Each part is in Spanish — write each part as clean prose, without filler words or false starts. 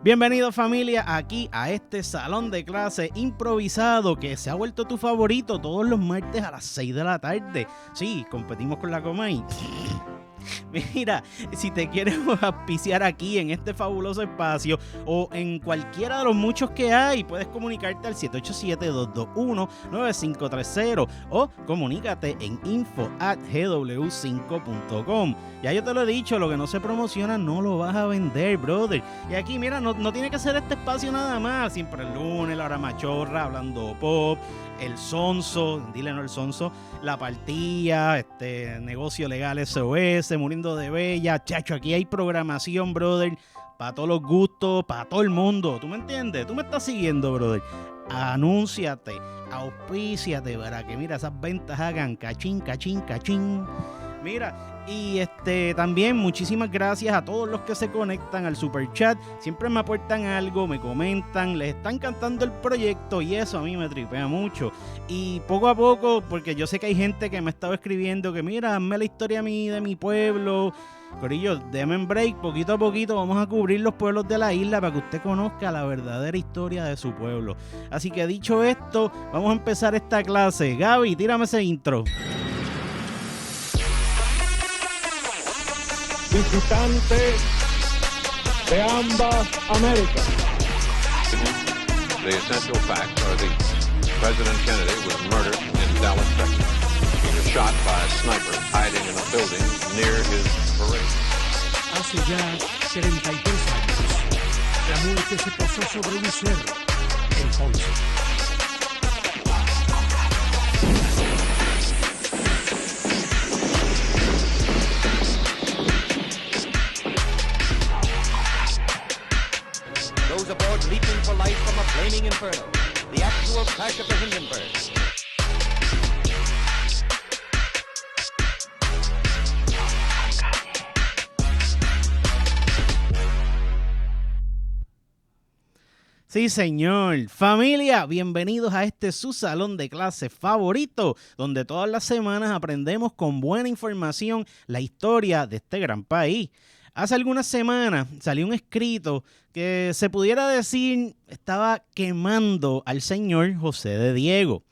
Bienvenido familia aquí a este salón de clase improvisado que se ha vuelto tu favorito todos los martes a las 6 de la tarde. Sí, competimos con la Comay. Mira, si te quieres auspiciar aquí en este fabuloso espacio o en cualquiera de los muchos que hay, puedes comunicarte al 787-221-9530 o comunícate en info@gw5.com. Ya yo te lo he dicho, lo que no se promociona no lo vas a vender, brother. Y aquí, mira, no tiene que ser este espacio nada más. Siempre el lunes, la hora machorra, hablando pop, el sonso, dile no el sonso, la partida, negocio legal SOS, muriendo de bella, chacho, aquí hay programación, brother, para todos los gustos, para todo el mundo, ¿tú me entiendes? ¿Tú me estás siguiendo, brother? Anúnciate, auspíciate para que, mira, esas ventas hagan cachín, cachín, cachín. Mira, y también muchísimas gracias a todos los que se conectan al super chat, siempre me aportan algo, me comentan, les está encantando el proyecto y eso a mí me tripea mucho. Y poco a poco, porque yo sé que hay gente que me ha estado escribiendo que mira, hazme la historia de mi pueblo. Corillo, denme en break, poquito a poquito vamos a cubrir los pueblos de la isla para que usted conozca la verdadera historia de su pueblo. Así que dicho esto, vamos a empezar esta clase. Gaby, tírame ese intro. Visitante de ambas Américas. The essential facts are these. President Kennedy was murdered in Dallas, Texas. He was shot by a sniper hiding in a building near his parade. Hace ya 33 años, la muerte se posó sobre un cerro en Ponce. Those aboard leaping for life from a flaming inferno. The actual crash of the Hindenburg. Sí, señor. Familia, bienvenidos a su salón de clase favorito, donde todas las semanas aprendemos con buena información la historia de este gran país. Hace algunas semanas salió un escrito que se pudiera decir estaba quemando al señor José de Diego.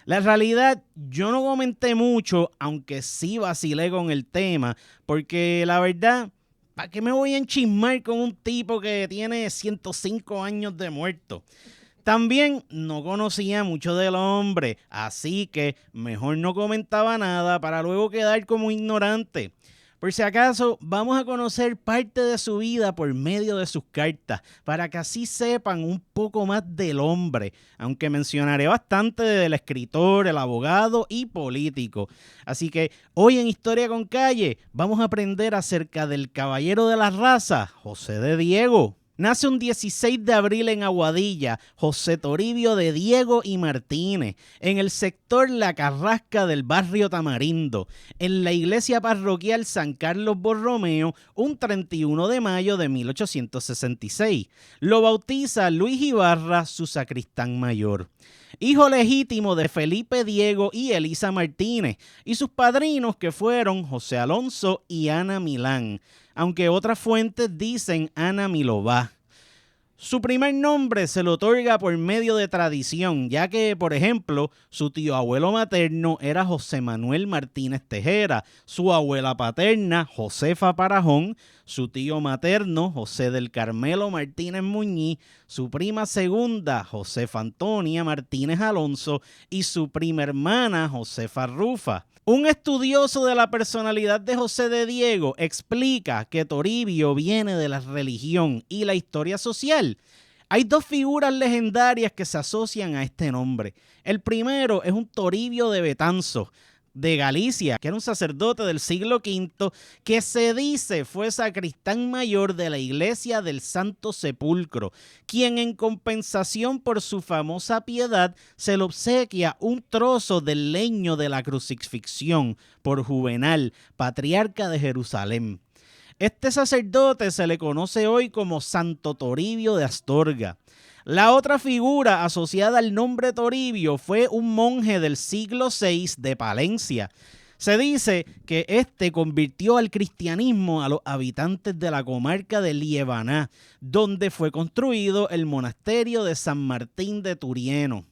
La realidad, yo no comenté mucho, aunque sí vacilé con el tema, porque la verdad, ¿para qué me voy a enchismar con un tipo que tiene 105 años de muerto? También no conocía mucho del hombre, así que mejor no comentaba nada para luego quedar como ignorante. Por si acaso, vamos a conocer parte de su vida por medio de sus cartas, para que así sepan un poco más del hombre, aunque mencionaré bastante del escritor, el abogado y político. Así que hoy en Historia con Calle vamos a aprender acerca del caballero de la raza, José de Diego. Nace un 16 de abril en Aguadilla, José Toribio de Diego y Martínez, en el sector La Carrasca del barrio Tamarindo, en la iglesia parroquial San Carlos Borromeo, un 31 de mayo de 1866. Lo bautiza Luis Ibarra, su sacristán mayor. Hijo legítimo de Felipe Diego y Elisa Martínez, y sus padrinos que fueron José Alonso y Ana Milán, aunque otras fuentes dicen Ana Milobá. Su primer nombre se le otorga por medio de tradición, ya que, por ejemplo, su tío abuelo materno era José Manuel Martínez Tejera, su abuela paterna, Josefa Parajón, su tío materno, José del Carmelo Martínez Muñiz, su prima segunda, Josefa Antonia Martínez Alonso, y su prima hermana, Josefa Rufa. Un estudioso de la personalidad de José de Diego explica que Toribio viene de la religión y la historia social. Hay dos figuras legendarias que se asocian a este nombre. El primero es un Toribio de Betanzos, de Galicia, que era un sacerdote del siglo V que se dice fue sacristán mayor de la iglesia del Santo Sepulcro, quien en compensación por su famosa piedad se le obsequia un trozo del leño de la crucifixión por Juvenal, patriarca de Jerusalén. Este sacerdote se le conoce hoy como Santo Toribio de Astorga. La otra figura asociada al nombre Toribio fue un monje del siglo VI de Palencia. Se dice que este convirtió al cristianismo a los habitantes de la comarca de Liebaná, donde fue construido el monasterio de San Martín de Turieno.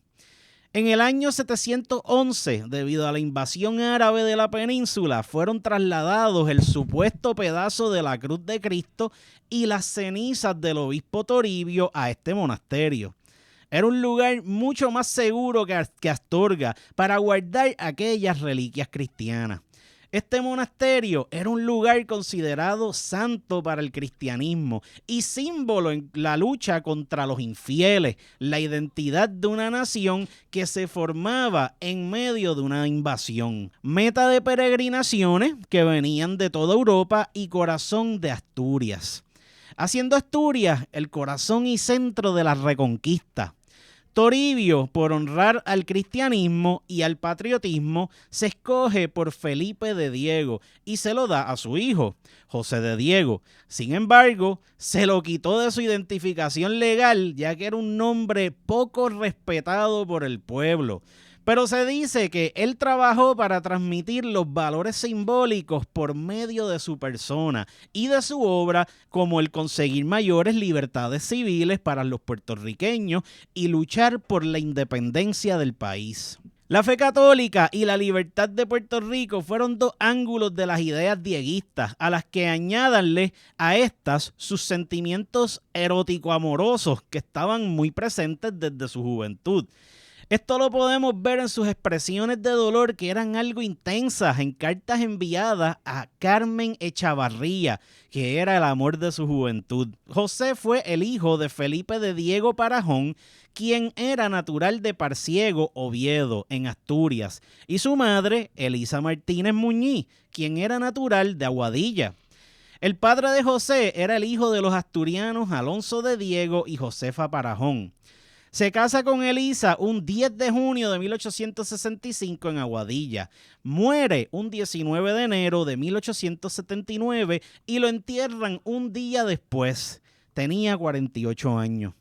En el año 711, debido a la invasión árabe de la península, fueron trasladados el supuesto pedazo de la cruz de Cristo y las cenizas del obispo Toribio a este monasterio. Era un lugar mucho más seguro que Astorga para guardar aquellas reliquias cristianas. Este monasterio era un lugar considerado santo para el cristianismo y símbolo en la lucha contra los infieles, la identidad de una nación que se formaba en medio de una invasión. Meta de peregrinaciones que venían de toda Europa y corazón de Asturias, haciendo Asturias el corazón y centro de la reconquista. Toribio, por honrar al cristianismo y al patriotismo, se escoge por Felipe de Diego y se lo da a su hijo, José de Diego. Sin embargo, se lo quitó de su identificación legal, ya que era un nombre poco respetado por el pueblo. Pero se dice que él trabajó para transmitir los valores simbólicos por medio de su persona y de su obra, como el conseguir mayores libertades civiles para los puertorriqueños y luchar por la independencia del país. La fe católica y la libertad de Puerto Rico fueron dos ángulos de las ideas dieguistas, a las que añádanle a estas sus sentimientos erótico-amorosos que estaban muy presentes desde su juventud. Esto lo podemos ver en sus expresiones de dolor, que eran algo intensas en cartas enviadas a Carmen Echavarría, que era el amor de su juventud. José fue el hijo de Felipe de Diego Parajón, quien era natural de Parciego, Oviedo, en Asturias, y su madre, Elisa Martínez Muñiz, quien era natural de Aguadilla. El padre de José era el hijo de los asturianos Alonso de Diego y Josefa Parajón. Se casa con Elisa un 10 de junio de 1865 en Aguadilla. Muere un 19 de enero de 1879 y lo entierran un día después. Tenía 48 años.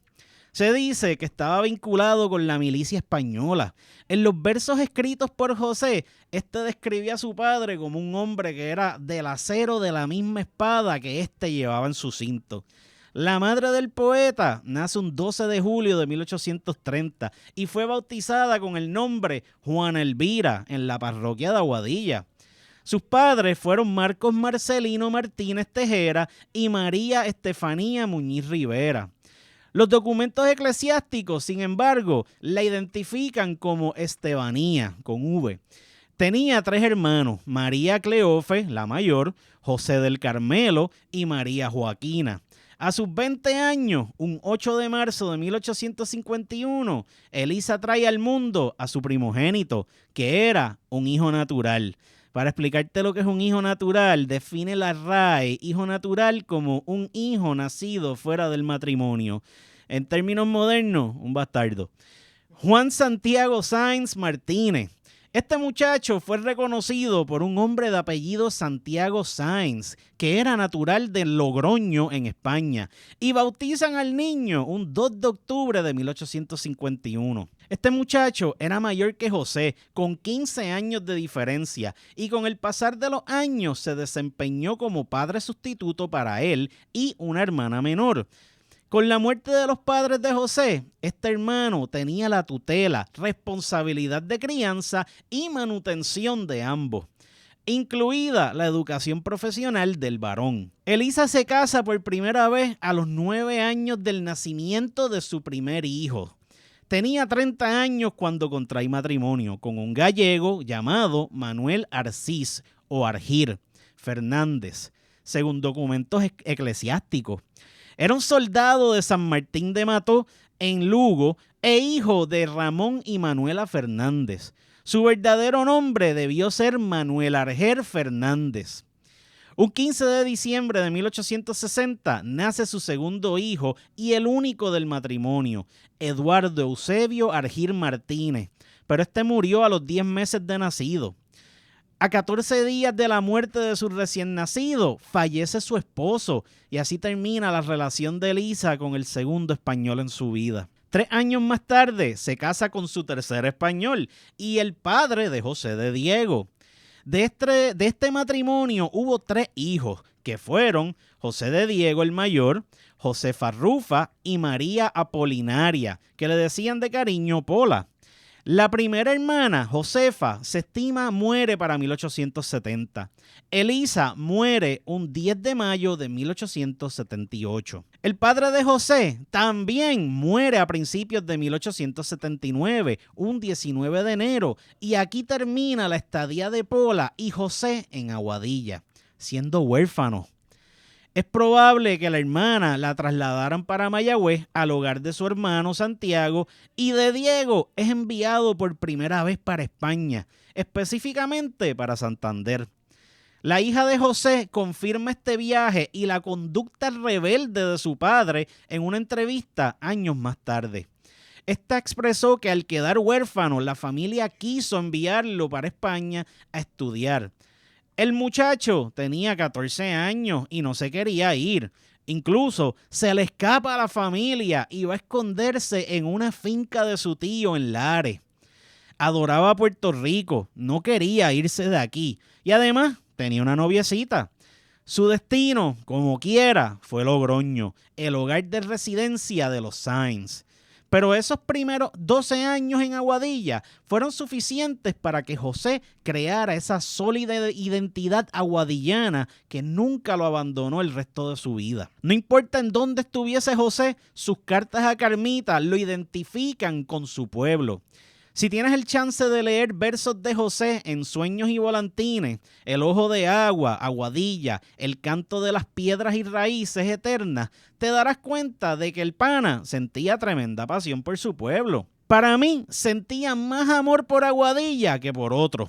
Se dice que estaba vinculado con la milicia española. En los versos escritos por José, este describía a su padre como un hombre que era del acero de la misma espada que éste llevaba en su cinto. La madre del poeta nace un 12 de julio de 1830 y fue bautizada con el nombre Juana Elvira en la parroquia de Aguadilla. Sus padres fueron Marcos Marcelino Martínez Tejera y María Estefanía Muñiz Rivera. Los documentos eclesiásticos, sin embargo, la identifican como Estebanía, con V. Tenía 3 hermanos, María Cleofe, la mayor, José del Carmelo y María Joaquina. A sus 20 años, un 8 de marzo de 1851, Elisa trae al mundo a su primogénito, que era un hijo natural. Para explicarte lo que es un hijo natural, define la RAE, hijo natural, como un hijo nacido fuera del matrimonio. En términos modernos, un bastardo. Juan Santiago Sáenz Martínez. Este muchacho fue reconocido por un hombre de apellido Santiago Sáenz, que era natural de Logroño, en España, y bautizan al niño un 2 de octubre de 1851. Este muchacho era mayor que José, con 15 años de diferencia, y con el pasar de los años se desempeñó como padre sustituto para él y una hermana menor. Con la muerte de los padres de José, este hermano tenía la tutela, responsabilidad de crianza y manutención de ambos, incluida la educación profesional del varón. Elisa se casa por primera vez a los 9 años del nacimiento de su primer hijo. Tenía 30 años cuando contrae matrimonio con un gallego llamado Manuel Arcís o Argir Fernández, según documentos eclesiásticos. Era un soldado de San Martín de Mató en Lugo e hijo de Ramón y Manuela Fernández. Su verdadero nombre debió ser Manuel Arger Fernández. Un 15 de diciembre de 1860 nace su segundo hijo y el único del matrimonio, Eduardo Eusebio Argir Martínez, pero este murió a los 10 meses de nacido. A 14 días de la muerte de su recién nacido, fallece su esposo y así termina la relación de Elisa con el segundo español en su vida. 3 años más tarde se casa con su tercer español y el padre de José de Diego. De este matrimonio hubo 3 hijos, que fueron José de Diego el mayor, Josefa Rufa y María Apolinaria, que le decían de cariño Pola. La primera hermana, Josefa, se estima muere para 1870. Elisa muere un 10 de mayo de 1878. El padre de José también muere a principios de 1879, un 19 de enero, y aquí termina la estadía de Pola y José en Aguadilla, siendo huérfano. Es probable que la hermana la trasladaran para Mayagüez al hogar de su hermano Santiago y de Diego es enviado por primera vez para España, específicamente para Santander. La hija de José confirma este viaje y la conducta rebelde de su padre en una entrevista años más tarde. Esta expresó que al quedar huérfano, la familia quiso enviarlo para España a estudiar. El muchacho tenía 14 años y no se quería ir. Incluso se le escapa a la familia y va a esconderse en una finca de su tío en Lares. Adoraba Puerto Rico, no quería irse de aquí y además tenía una noviecita. Su destino, como quiera, fue Logroño, el hogar de residencia de los Sáenz. Pero esos primeros 12 años en Aguadilla fueron suficientes para que José creara esa sólida identidad aguadillana que nunca lo abandonó el resto de su vida. No importa en dónde estuviese José, sus cartas a Carmita lo identifican con su pueblo. Si tienes el chance de leer versos de José en Sueños y Volantines, El Ojo de Agua, Aguadilla, El Canto de las Piedras y Raíces Eternas, te darás cuenta de que el pana sentía tremenda pasión por su pueblo. Para mí, sentía más amor por Aguadilla que por otro.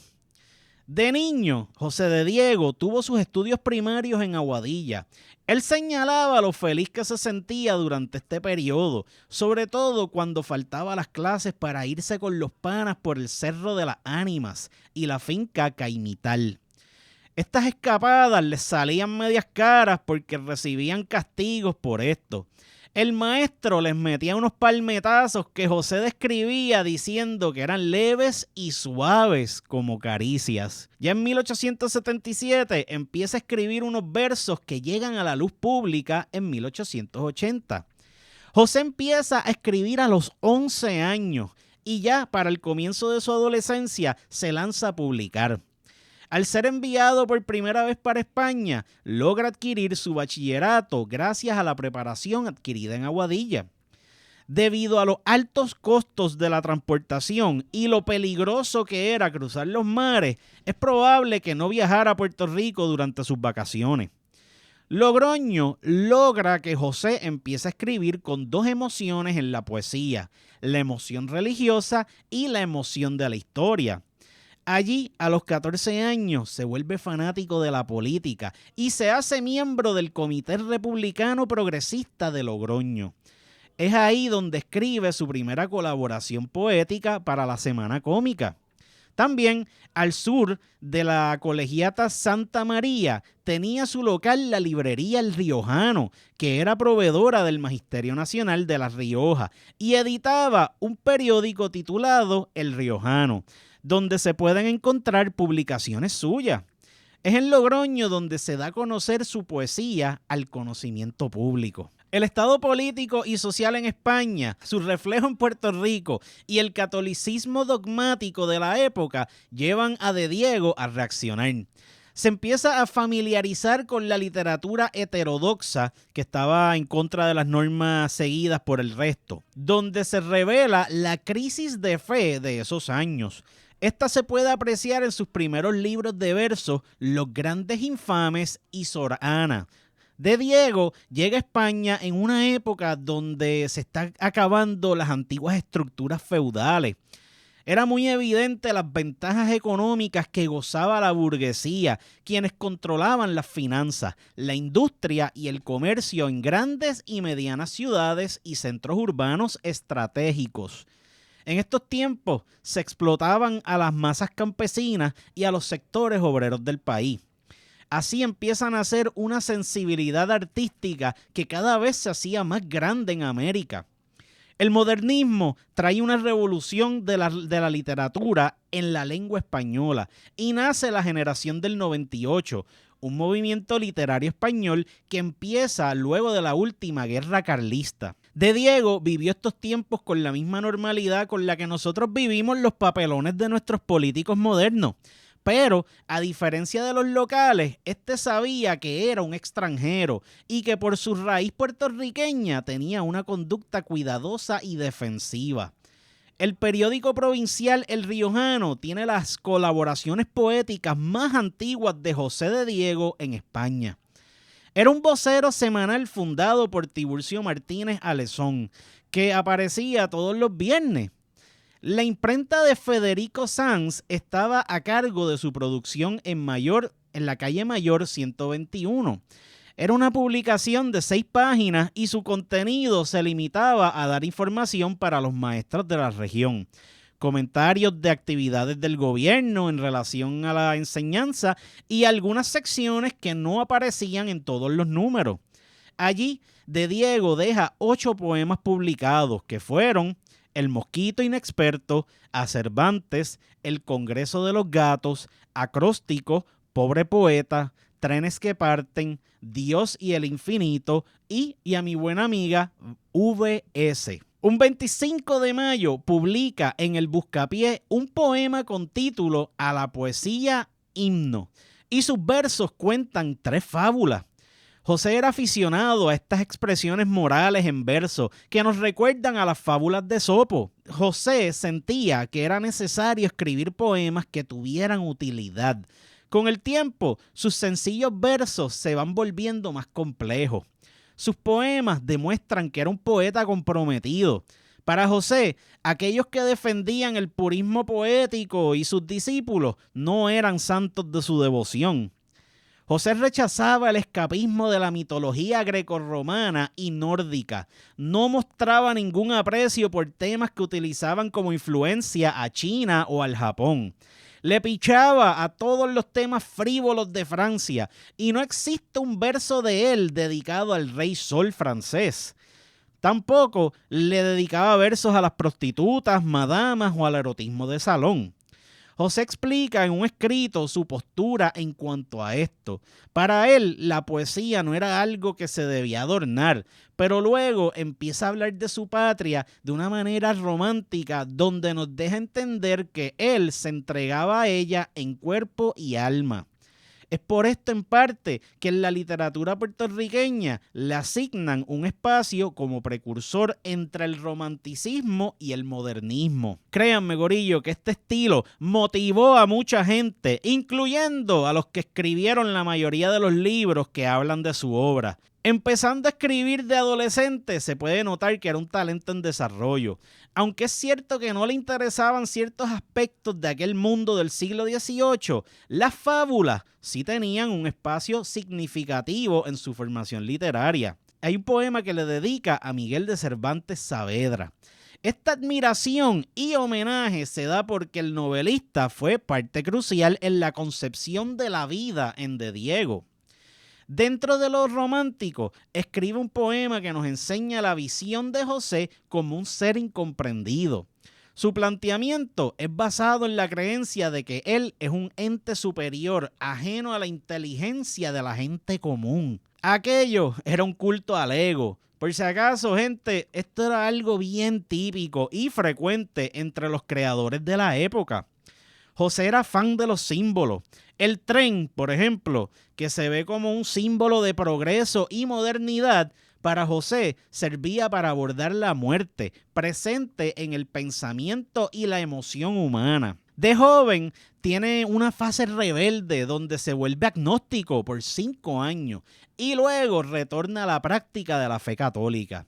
De niño, José de Diego tuvo sus estudios primarios en Aguadilla. Él señalaba lo feliz que se sentía durante este periodo, sobre todo cuando faltaba las clases para irse con los panas por el Cerro de las Ánimas y la finca Caimital. Estas escapadas les salían medias caras porque recibían castigos por esto. El maestro les metía unos palmetazos que José describía diciendo que eran leves y suaves como caricias. Ya en 1877 empieza a escribir unos versos que llegan a la luz pública en 1880. José empieza a escribir a los 11 años y ya para el comienzo de su adolescencia se lanza a publicar. Al ser enviado por primera vez para España, logra adquirir su bachillerato gracias a la preparación adquirida en Aguadilla. Debido a los altos costos de la transportación y lo peligroso que era cruzar los mares, es probable que no viajara a Puerto Rico durante sus vacaciones. Logroño logra que José empiece a escribir con 2 emociones en la poesía, la emoción religiosa y la emoción de la historia. Allí, a los 14 años, se vuelve fanático de la política y se hace miembro del Comité Republicano Progresista de Logroño. Es ahí donde escribe su primera colaboración poética para la Semana Cómica. También, al sur de la colegiata Santa María, tenía su local la librería El Riojano, que era proveedora del Magisterio Nacional de La Rioja, y editaba un periódico titulado El Riojano, donde se pueden encontrar publicaciones suyas. Es en Logroño donde se da a conocer su poesía al conocimiento público. El estado político y social en España, su reflejo en Puerto Rico y el catolicismo dogmático de la época llevan a De Diego a reaccionar. Se empieza a familiarizar con la literatura heterodoxa que estaba en contra de las normas seguidas por el resto, donde se revela la crisis de fe de esos años. Esta se puede apreciar en sus primeros libros de versos, Los Grandes Infames y Sor Ana. De Diego llega a España en una época donde se están acabando las antiguas estructuras feudales. Era muy evidente las ventajas económicas que gozaba la burguesía, quienes controlaban las finanzas, la industria y el comercio en grandes y medianas ciudades y centros urbanos estratégicos. En estos tiempos se explotaban a las masas campesinas y a los sectores obreros del país. Así empieza a nacer una sensibilidad artística que cada vez se hacía más grande en América. El modernismo trae una revolución de la literatura en la lengua española y nace la generación del 98, un movimiento literario español que empieza luego de la última guerra carlista. De Diego vivió estos tiempos con la misma normalidad con la que nosotros vivimos los papelones de nuestros políticos modernos. Pero, a diferencia de los locales, este sabía que era un extranjero y que por su raíz puertorriqueña tenía una conducta cuidadosa y defensiva. El periódico provincial El Riojano tiene las colaboraciones poéticas más antiguas de José de Diego en España. Era un vocero semanal fundado por Tiburcio Martínez Alezón, que aparecía todos los viernes. La imprenta de Federico Sanz estaba a cargo de su producción en la calle Mayor 121. Era una publicación de 6 páginas y su contenido se limitaba a dar información para los maestros de la región, comentarios de actividades del gobierno en relación a la enseñanza y algunas secciones que no aparecían en todos los números. Allí, De Diego deja 8 poemas publicados que fueron El Mosquito Inexperto, A Cervantes, El Congreso de los Gatos, Acróstico, Pobre Poeta, Trenes que Parten, Dios y el Infinito y a mi buena amiga VS. Un 25 de mayo publica en el Buscapié un poema con título A la poesía himno y sus versos cuentan 3 fábulas. José era aficionado a estas expresiones morales en verso que nos recuerdan a las fábulas de Esopo. José sentía que era necesario escribir poemas que tuvieran utilidad. Con el tiempo, sus sencillos versos se van volviendo más complejos. Sus poemas demuestran que era un poeta comprometido. Para José, aquellos que defendían el purismo poético y sus discípulos no eran santos de su devoción. José rechazaba el escapismo de la mitología grecorromana y nórdica. No mostraba ningún aprecio por temas que utilizaban como influencia a China o al Japón. Le pichaba a todos los temas frívolos de Francia y no existe un verso de él dedicado al rey Sol francés. Tampoco le dedicaba versos a las prostitutas, madamas o al erotismo de salón. José explica en un escrito su postura en cuanto a esto. Para él, la poesía no era algo que se debía adornar, pero luego empieza a hablar de su patria de una manera romántica donde nos deja entender que él se entregaba a ella en cuerpo y alma. Es por esto en parte que en la literatura puertorriqueña le asignan un espacio como precursor entre el romanticismo y el modernismo. Créanme, gorillo, que este estilo motivó a mucha gente, incluyendo a los que escribieron la mayoría de los libros que hablan de su obra. Empezando a escribir de adolescente, se puede notar que era un talento en desarrollo. Aunque es cierto que no le interesaban ciertos aspectos de aquel mundo del siglo XVIII, las fábulas sí tenían un espacio significativo en su formación literaria. Hay un poema que le dedica a Miguel de Cervantes Saavedra. Esta admiración y homenaje se da porque el novelista fue parte crucial en la concepción de la vida en De Diego. Dentro de lo romántico, escribe un poema que nos enseña la visión de José como un ser incomprendido. Su planteamiento es basado en la creencia de que él es un ente superior, ajeno a la inteligencia de la gente común. Aquello era un culto al ego. Por si acaso, gente, esto era algo bien típico y frecuente entre los creadores de la época. José era fan de los símbolos. El tren, por ejemplo, que se ve como un símbolo de progreso y modernidad, para José servía para abordar la muerte, presente en el pensamiento y la emoción humana. De joven, tiene una fase rebelde donde se vuelve agnóstico por 5 años y luego retorna a la práctica de la fe católica.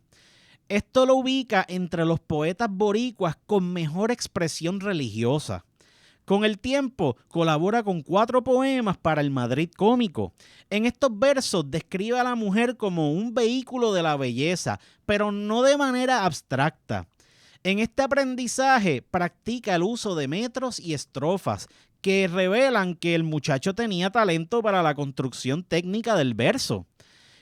Esto lo ubica entre los poetas boricuas con mejor expresión religiosa. Con el tiempo, colabora con 4 poemas para el Madrid Cómico. En estos versos describe a la mujer como un vehículo de la belleza, pero no de manera abstracta. En este aprendizaje practica el uso de metros y estrofas que revelan que el muchacho tenía talento para la construcción técnica del verso.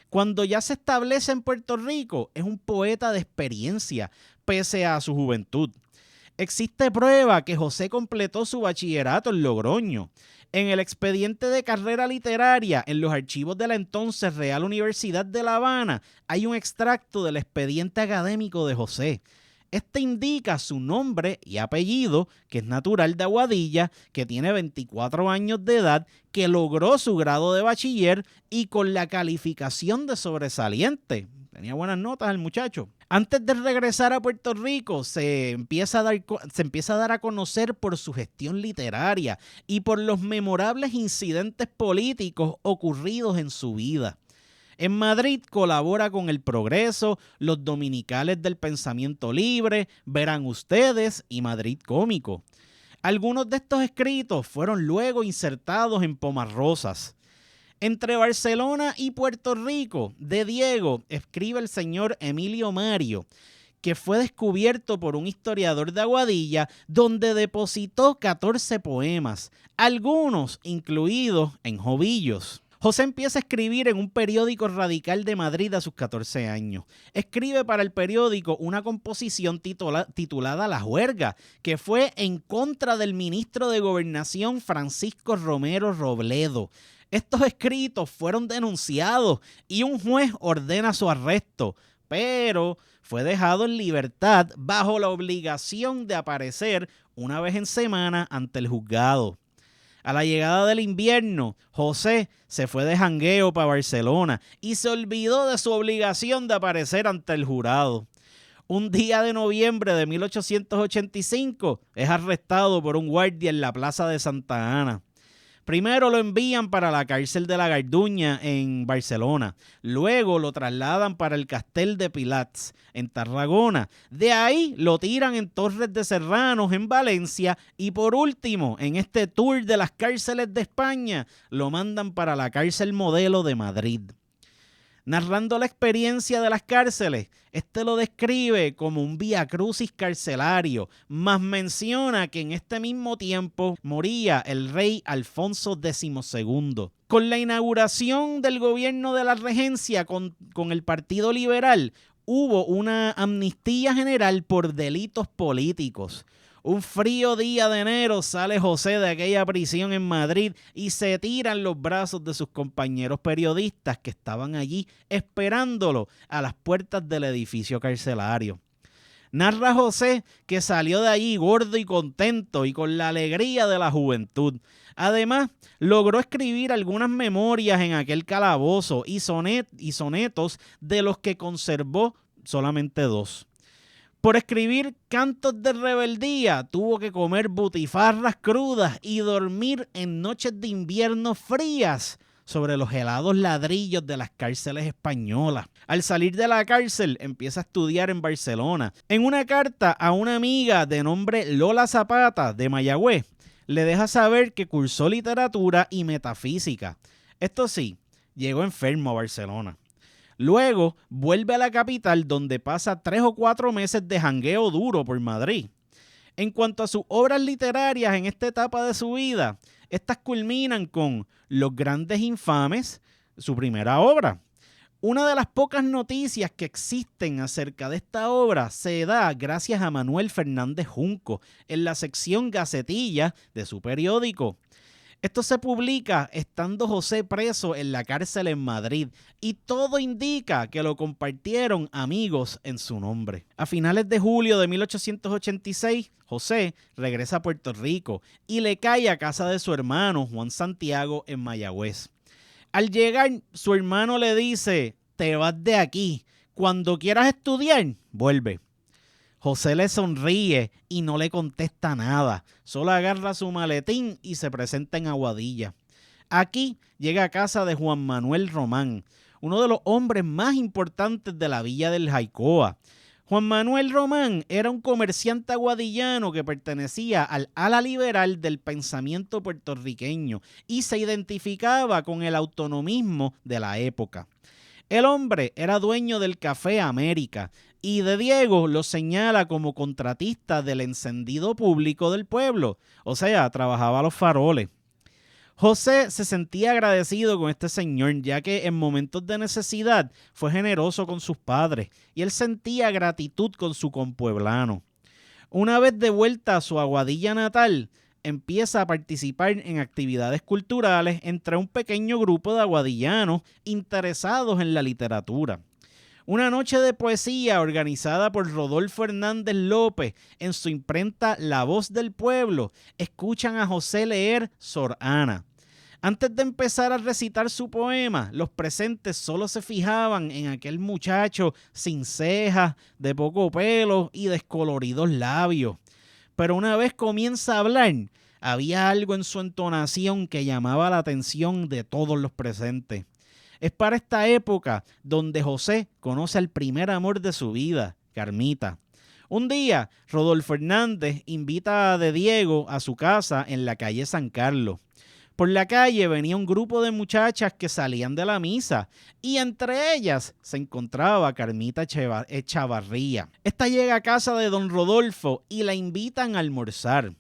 Cuando ya se establece en Puerto Rico, es un poeta de experiencia, pese a su juventud. Existe prueba que José completó su bachillerato en Logroño. En el expediente de carrera literaria, en los archivos de la entonces Real Universidad de La Habana, hay un extracto del expediente académico de José. Este indica su nombre y apellido, que es natural de Aguadilla, que tiene 24 años de edad, que logró su grado de bachiller y con la calificación de sobresaliente. Tenía buenas notas el muchacho. Antes de regresar a Puerto Rico, se empieza a dar a conocer por su gestión literaria y por los memorables incidentes políticos ocurridos en su vida. En Madrid colabora con El Progreso, Los Dominicales del Pensamiento Libre, Verán Ustedes y Madrid Cómico. Algunos de estos escritos fueron luego insertados en Pomas Rosas. Entre Barcelona y Puerto Rico, de Diego, escribe el señor Emilio Mario, que fue descubierto por un historiador de Aguadilla, donde depositó 14 poemas, algunos incluidos en Jovillos. José empieza a escribir en un periódico radical de Madrid a sus 14 años. Escribe para el periódico una composición titulada La Juerga, que fue en contra del ministro de Gobernación Francisco Romero Robledo. Estos escritos fueron denunciados y un juez ordena su arresto, pero fue dejado en libertad bajo la obligación de aparecer una vez en semana ante el juzgado. A la llegada del invierno, José se fue de jangueo para Barcelona y se olvidó de su obligación de aparecer ante el jurado. Un día de noviembre de 1885 es arrestado por un guardia en la plaza de Santa Ana. Primero lo envían para la cárcel de la Garduña en Barcelona. Luego lo trasladan para el Castel de Pilats en Tarragona. De ahí lo tiran en Torres de Serranos en Valencia. Y por último, en este tour de las cárceles de España, lo mandan para la cárcel modelo de Madrid. Narrando la experiencia de las cárceles, lo describe como un viacrucis carcelario, mas menciona que en este mismo tiempo moría el rey Alfonso XII. Con la inauguración del gobierno de la regencia con el Partido Liberal, hubo una amnistía general por delitos políticos. Un frío día de enero sale José de aquella prisión en Madrid y se tira en los brazos de sus compañeros periodistas que estaban allí esperándolo a las puertas del edificio carcelario. Narra José que salió de allí gordo y contento y con la alegría de la juventud. Además, logró escribir algunas memorias en aquel calabozo y sonetos de los que conservó solamente 2. Por escribir cantos de rebeldía, tuvo que comer butifarras crudas y dormir en noches de invierno frías sobre los helados ladrillos de las cárceles españolas. Al salir de la cárcel, empieza a estudiar en Barcelona. En una carta a una amiga de nombre Lola Zapata, de Mayagüez, le deja saber que cursó literatura y metafísica. Esto sí, llegó enfermo a Barcelona. Luego vuelve a la capital donde pasa 3 o 4 meses de jangueo duro por Madrid. En cuanto a sus obras literarias en esta etapa de su vida, estas culminan con Los Grandes Infames, su primera obra. Una de las pocas noticias que existen acerca de esta obra se da gracias a Manuel Fernández Junco en la sección Gacetilla de su periódico. Esto se publica estando José preso en la cárcel en Madrid y todo indica que lo compartieron amigos en su nombre. A finales de julio de 1886, José regresa a Puerto Rico y le cae a casa de su hermano Juan Santiago en Mayagüez. Al llegar, su hermano le dice: "Te vas de aquí. Cuando quieras estudiar, vuelve". José le sonríe y no le contesta nada. Solo agarra su maletín y se presenta en Aguadilla. Aquí llega a casa de Juan Manuel Román, uno de los hombres más importantes de la villa del Jaicoa. Juan Manuel Román era un comerciante aguadillano que pertenecía al ala liberal del pensamiento puertorriqueño y se identificaba con el autonomismo de la época. El hombre era dueño del Café América y de Diego lo señala como contratista del encendido público del pueblo, o sea, trabajaba a los faroles. José se sentía agradecido con este señor, ya que en momentos de necesidad fue generoso con sus padres y él sentía gratitud con su compueblano. Una vez de vuelta a su Aguadilla natal, empieza a participar en actividades culturales entre un pequeño grupo de aguadillanos interesados en la literatura. Una noche de poesía organizada por Rodolfo Hernández López en su imprenta La Voz del Pueblo, escuchan a José leer Sor Ana. Antes de empezar a recitar su poema, los presentes solo se fijaban en aquel muchacho sin cejas, de poco pelo y descoloridos labios. Pero una vez comienza a hablar, había algo en su entonación que llamaba la atención de todos los presentes. Es para esta época donde José conoce al primer amor de su vida, Carmita. Un día, Rodolfo Hernández invita a De Diego a su casa en la calle San Carlos. Por la calle venía un grupo de muchachas que salían de la misa y entre ellas se encontraba Carmita Echavarría. Esta llega a casa de don Rodolfo y la invitan a almorzar.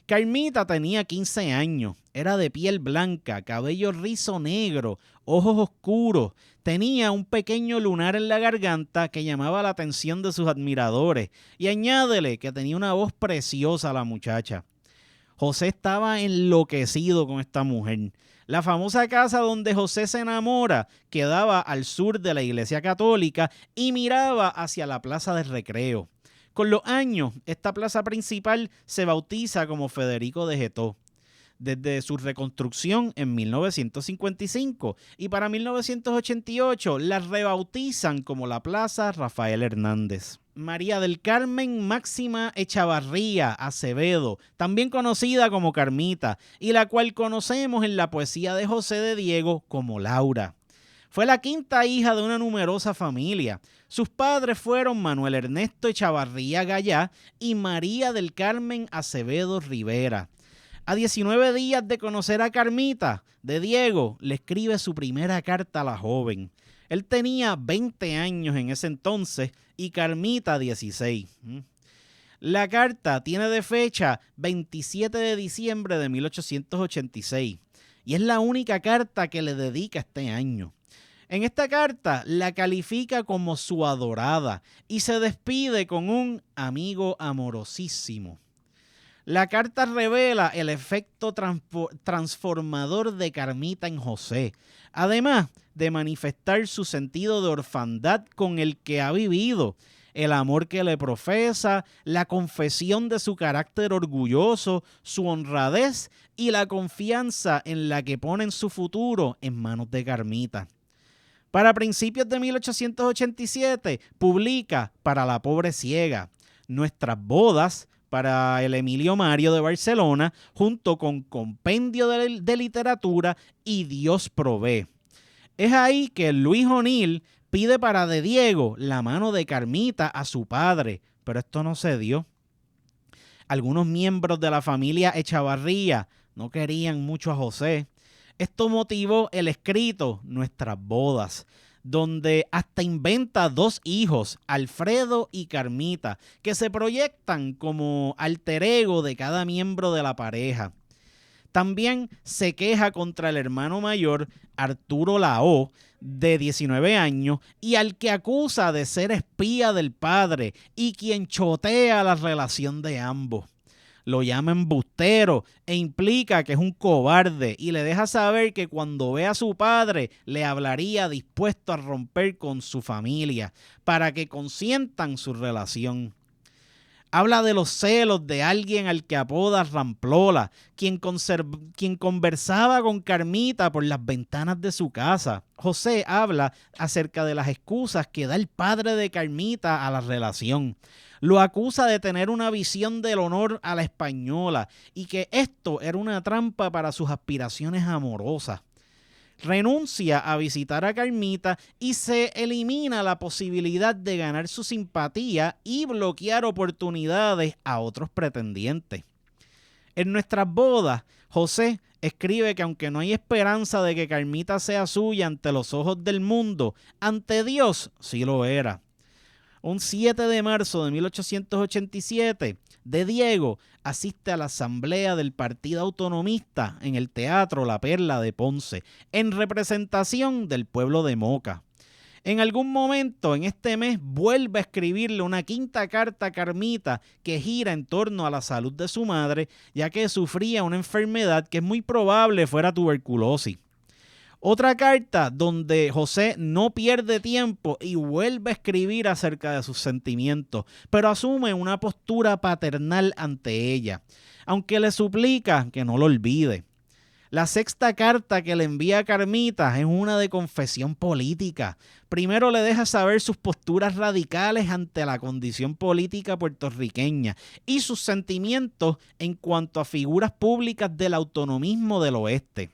Carmita tenía 15 años, era de piel blanca, cabello rizo negro, ojos oscuros, tenía un pequeño lunar en la garganta que llamaba la atención de sus admiradores y añádele que tenía una voz preciosa la muchacha. José estaba enloquecido con esta mujer. La famosa casa donde José se enamora quedaba al sur de la iglesia católica y miraba hacia la plaza del Recreo. Con los años, esta plaza principal se bautiza como Federico de Getó. Desde su reconstrucción en 1955 y para 1988 la rebautizan como la Plaza Rafael Hernández. María del Carmen Máxima Echavarría Acevedo, también conocida como Carmita, y la cual conocemos en la poesía de José de Diego como Laura. Fue la quinta hija de una numerosa familia. Sus padres fueron Manuel Ernesto Echavarría Gallá y María del Carmen Acevedo Rivera. A 19 días de conocer a Carmita, de Diego le escribe su primera carta a la joven. Él tenía 20 años en ese entonces y Carmita 16. La carta tiene de fecha 27 de diciembre de 1886 y es la única carta que le dedica este año. En esta carta la califica como su adorada y se despide con un amigo amorosísimo. La carta revela el efecto transformador de Carmita en José, además de manifestar su sentido de orfandad con el que ha vivido, el amor que le profesa, la confesión de su carácter orgulloso, su honradez y la confianza en la que ponen su futuro en manos de Carmita. Para principios de 1887 publica Para la pobre ciega, Nuestras bodas, para el Emilio Mario de Barcelona, junto con Compendio de Literatura y Dios provee. Es ahí que Luis O'Neill pide para De Diego la mano de Carmita a su padre, pero esto no se dio. Algunos miembros de la familia Echavarría no querían mucho a José. Esto motivó el escrito Nuestras bodas, donde hasta inventa 2 hijos, Alfredo y Carmita, que se proyectan como alter ego de cada miembro de la pareja. También se queja contra el hermano mayor, Arturo Lao, de 19 años, y al que acusa de ser espía del padre y quien chotea la relación de ambos. Lo llama embustero e implica que es un cobarde y le deja saber que cuando vea a su padre le hablaría dispuesto a romper con su familia para que consientan su relación. Habla de los celos de alguien al que apoda Ramplola, quien conversaba con Carmita por las ventanas de su casa. José habla acerca de las excusas que da el padre de Carmita a la relación. Lo acusa de tener una visión del honor a la española y que esto era una trampa para sus aspiraciones amorosas. Renuncia a visitar a Carmita y se elimina la posibilidad de ganar su simpatía y bloquear oportunidades a otros pretendientes. En Nuestras bodas, José escribe que aunque no hay esperanza de que Carmita sea suya ante los ojos del mundo, ante Dios sí lo era. Un 7 de marzo de 1887, de Diego asiste a la asamblea del Partido Autonomista en el Teatro La Perla de Ponce, en representación del pueblo de Moca. En algún momento en este mes vuelve a escribirle una quinta carta a Carmita que gira en torno a la salud de su madre, ya que sufría una enfermedad que es muy probable fuera tuberculosis. Otra carta donde José no pierde tiempo y vuelve a escribir acerca de sus sentimientos, pero asume una postura paternal ante ella, aunque le suplica que no lo olvide. La sexta carta que le envía a Carmita es una de confesión política. Primero le deja saber sus posturas radicales ante la condición política puertorriqueña y sus sentimientos en cuanto a figuras públicas del autonomismo del oeste.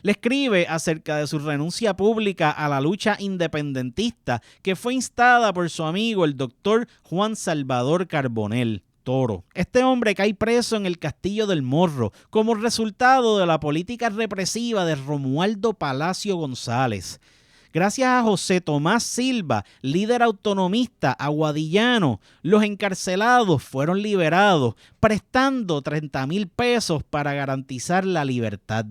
Le escribe acerca de su renuncia pública a la lucha independentista que fue instada por su amigo el doctor Juan Salvador Carbonell Toro. Este hombre cae preso en el Castillo del Morro como resultado de la política represiva de Romualdo Palacio González. Gracias a José Tomás Silva, líder autonomista aguadillano, los encarcelados fueron liberados, prestando 30,000 pesos para garantizar la libertad.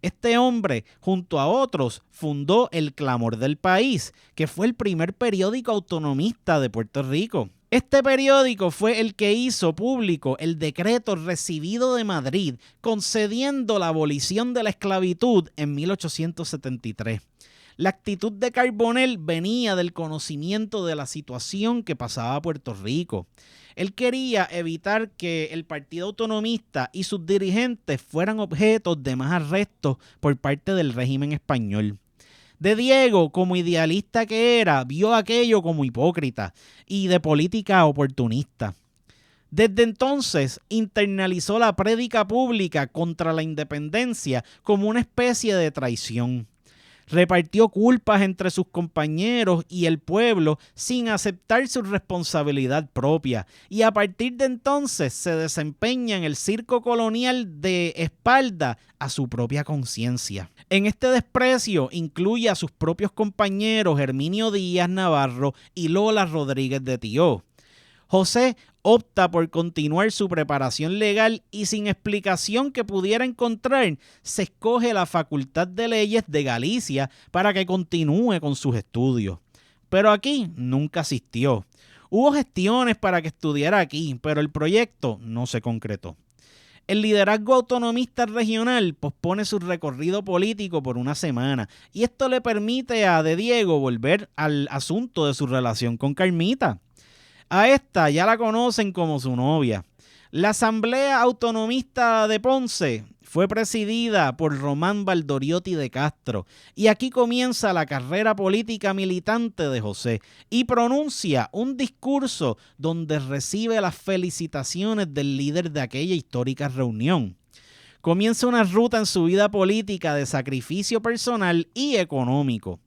Este hombre, junto a otros, fundó El Clamor del País, que fue el primer periódico autonomista de Puerto Rico. Este periódico fue el que hizo público el decreto recibido de Madrid concediendo la abolición de la esclavitud en 1873. La actitud de Carbonell venía del conocimiento de la situación que pasaba Puerto Rico. Él quería evitar que el Partido Autonomista y sus dirigentes fueran objetos de más arrestos por parte del régimen español. De Diego, como idealista que era, vio aquello como hipócrita y de política oportunista. Desde entonces internalizó la prédica pública contra la independencia como una especie de traición. Repartió culpas entre sus compañeros y el pueblo sin aceptar su responsabilidad propia y a partir de entonces se desempeña en el circo colonial de espalda a su propia conciencia. En este desprecio incluye a sus propios compañeros Herminio Díaz Navarro y Lola Rodríguez de Thió. José opta por continuar su preparación legal y sin explicación que pudiera encontrar, se escoge la Facultad de Leyes de Galicia para que continúe con sus estudios. Pero aquí nunca asistió. Hubo gestiones para que estudiara aquí, pero el proyecto no se concretó. El liderazgo autonomista regional pospone su recorrido político por una semana y esto le permite a De Diego volver al asunto de su relación con Carmita. A esta ya la conocen como su novia. La Asamblea Autonomista de Ponce fue presidida por Román Valdoriotti de Castro y aquí comienza la carrera política militante de José y pronuncia un discurso donde recibe las felicitaciones del líder de aquella histórica reunión. Comienza una ruta en su vida política de sacrificio personal y económico.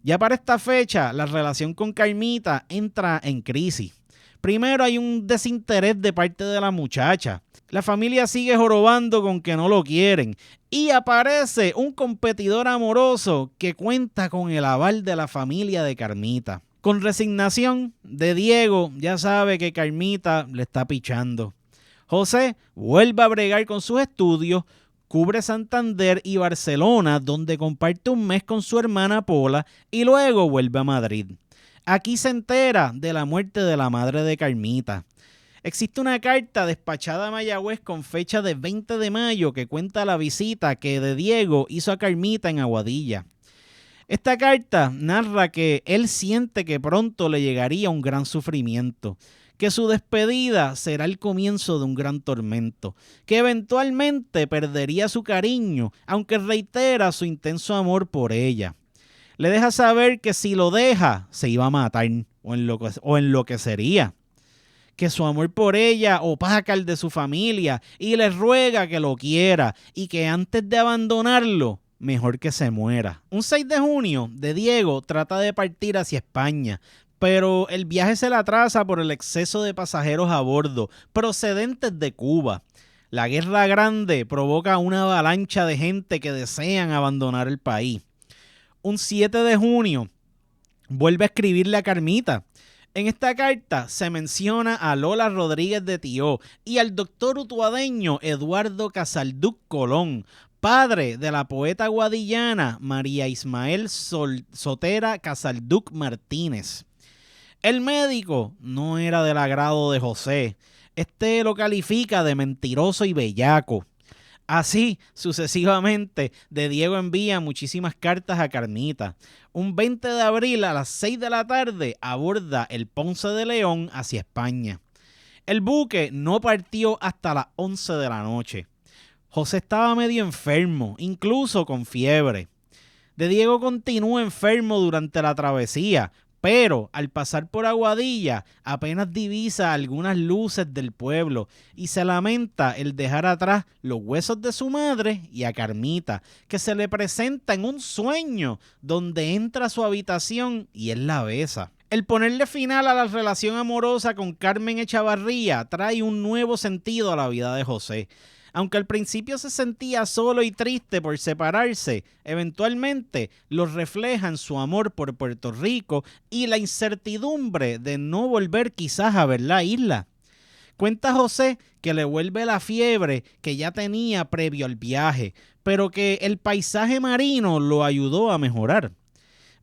Ya para esta fecha, la relación con Carmita entra en crisis. Primero hay un desinterés de parte de la muchacha. La familia sigue jorobando con que no lo quieren. Y aparece un competidor amoroso que cuenta con el aval de la familia de Carmita. Con resignación, De Diego ya sabe que Carmita le está pichando. José vuelve a bregar con sus estudios, cubre Santander y Barcelona, donde comparte un mes con su hermana Pola y luego vuelve a Madrid. Aquí se entera de la muerte de la madre de Carmita. Existe una carta despachada a Mayagüez con fecha de 20 de mayo que cuenta la visita que De Diego hizo a Carmita en Aguadilla. Esta carta narra que él siente que pronto le llegaría un gran sufrimiento, que su despedida será el comienzo de un gran tormento, que eventualmente perdería su cariño, aunque reitera su intenso amor por ella. Le deja saber que si lo deja, se iba a matar o enloquecería. Que su amor por ella opaca el de su familia y le ruega que lo quiera y que antes de abandonarlo, mejor que se muera. Un 6 de junio, De Diego trata de partir hacia España, pero el viaje se le atrasa por el exceso de pasajeros a bordo, procedentes de Cuba. La Guerra Grande provoca una avalancha de gente que desean abandonar el país. Un 7 de junio vuelve a escribirle a Carmita. En esta carta se menciona a Lola Rodríguez de Tió y al doctor utuadeño Eduardo Casalduc Colón, padre de la poeta guadillana María Ismael Sotera Casalduc Martínez. El médico no era del agrado de José. Este lo califica de mentiroso y bellaco. Así, sucesivamente, de Diego envía muchísimas cartas a Carmita. Un 20 de abril a las 6 de la tarde aborda el Ponce de León hacia España. El buque no partió hasta las 11 de la noche. José estaba medio enfermo, incluso con fiebre. De Diego continúa enfermo durante la travesía, pero al pasar por Aguadilla apenas divisa algunas luces del pueblo y se lamenta el dejar atrás los huesos de su madre y a Carmita, que se le presenta en un sueño donde entra a su habitación y él la besa. El ponerle final a la relación amorosa con Carmen Echavarría trae un nuevo sentido a la vida de José. Aunque al principio se sentía solo y triste por separarse, eventualmente lo refleja en su amor por Puerto Rico y la incertidumbre de no volver quizás a ver la isla. Cuenta José que le vuelve la fiebre que ya tenía previo al viaje, pero que el paisaje marino lo ayudó a mejorar.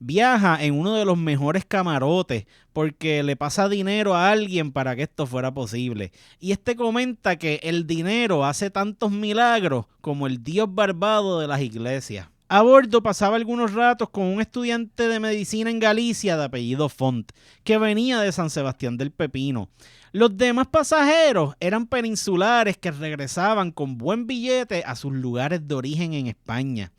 Viaja en uno de los mejores camarotes porque le pasa dinero a alguien para que esto fuera posible. Y este comenta que el dinero hace tantos milagros como el Dios barbado de las iglesias. A bordo pasaba algunos ratos con un estudiante de medicina en Galicia de apellido Font, que venía de San Sebastián del Pepino. Los demás pasajeros eran peninsulares que regresaban con buen billete a sus lugares de origen en España.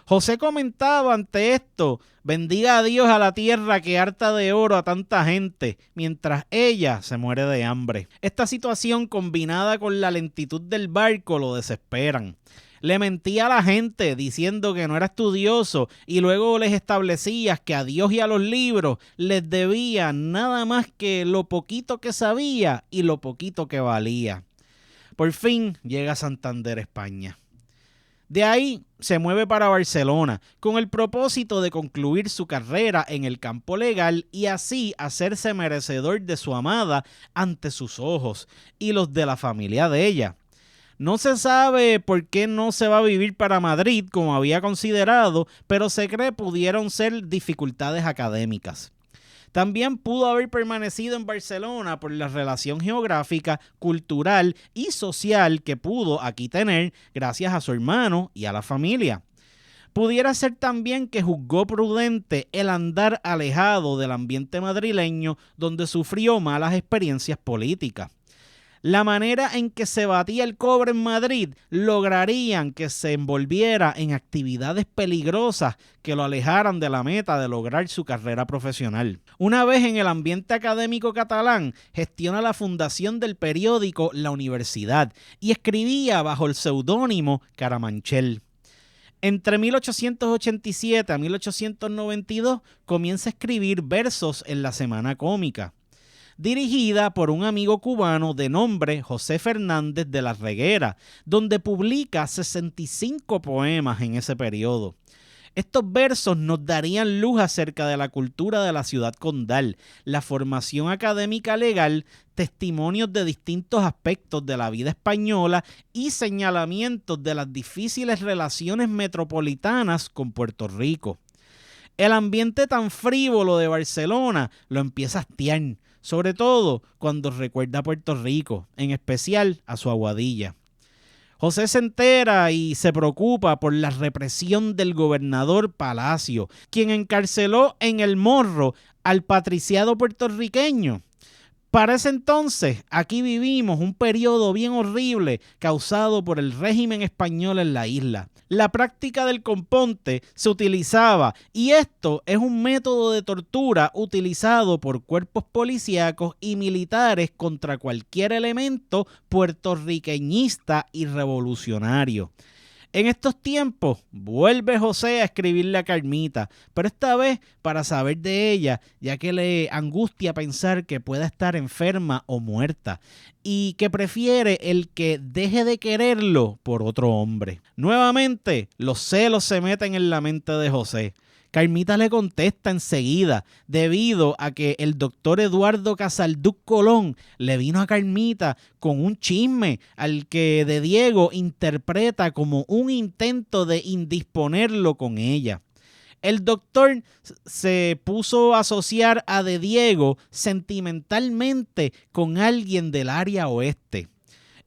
José comentaba ante esto: bendiga a Dios a la tierra que harta de oro a tanta gente, mientras ella se muere de hambre. Esta situación, combinada con la lentitud del barco, lo desesperan. Le mentía a la gente diciendo que no era estudioso y luego les establecía que a Dios y a los libros les debía nada más que lo poquito que sabía y lo poquito que valía. Por fin llega a Santander, España. De ahí se mueve para Barcelona con el propósito de concluir su carrera en el campo legal y así hacerse merecedor de su amada ante sus ojos y los de la familia de ella. No se sabe por qué no se va a vivir para Madrid como había considerado, pero se cree pudieron ser dificultades académicas. También pudo haber permanecido en Barcelona por la relación geográfica, cultural y social que pudo aquí tener gracias a su hermano y a la familia. Pudiera ser también que juzgó prudente el andar alejado del ambiente madrileño donde sufrió malas experiencias políticas. La manera en que se batía el cobre en Madrid lograrían que se envolviera en actividades peligrosas que lo alejaran de la meta de lograr su carrera profesional. Una vez en el ambiente académico catalán, gestiona la fundación del periódico La Universidad y escribía bajo el seudónimo Caramanchel. Entre 1887 a 1892 comienza a escribir versos en La Semana Cómica, dirigida por un amigo cubano de nombre José Fernández de la Reguera, donde publica 65 poemas en ese periodo. Estos versos nos darían luz acerca de la cultura de la ciudad condal, la formación académica legal, testimonios de distintos aspectos de la vida española y señalamientos de las difíciles relaciones metropolitanas con Puerto Rico. El ambiente tan frívolo de Barcelona lo empieza a hastiar, sobre todo cuando recuerda a Puerto Rico, en especial a su Aguadilla. José se entera y se preocupa por la represión del gobernador Palacio, quien encarceló en El Morro al patriciado puertorriqueño. Para ese entonces, aquí vivimos un periodo bien horrible causado por el régimen español en la isla. La práctica del componte se utilizaba y esto es un método de tortura utilizado por cuerpos policíacos y militares contra cualquier elemento puertorriqueñista y revolucionario. En estos tiempos vuelve José a escribirle a Carmita, pero esta vez para saber de ella, ya que le angustia pensar que pueda estar enferma o muerta y que prefiere el que deje de quererlo por otro hombre. Nuevamente, los celos se meten en la mente de José. Carmita le contesta enseguida, debido a que el doctor Eduardo Casalduc Colón le vino a Carmita con un chisme al que De Diego interpreta como un intento de indisponerlo con ella. El doctor se puso a asociar a De Diego sentimentalmente con alguien del área oeste.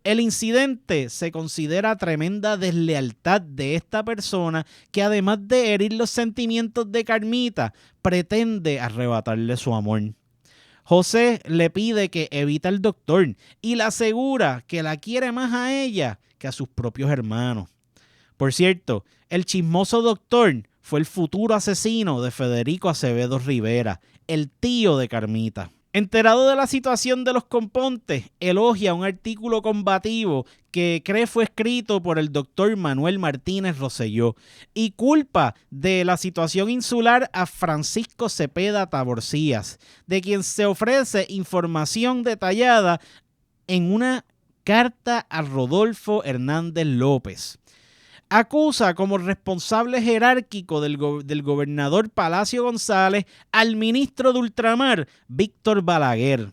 El incidente se considera tremenda deslealtad de esta persona que, además de herir los sentimientos de Carmita, pretende arrebatarle su amor. José le pide que evite al doctor y le asegura que la quiere más a ella que a sus propios hermanos. Por cierto, el chismoso doctor fue el futuro asesino de Federico Acevedo Rivera, el tío de Carmita. Enterado de la situación de los compontes, elogia un artículo combativo que cree fue escrito por el doctor Manuel Martínez Rosselló y culpa de la situación insular a Francisco Cepeda Taborcías, de quien se ofrece información detallada en una carta a Rodolfo Hernández López. Acusa como responsable jerárquico del gobernador Palacio González al ministro de Ultramar, Víctor Balaguer.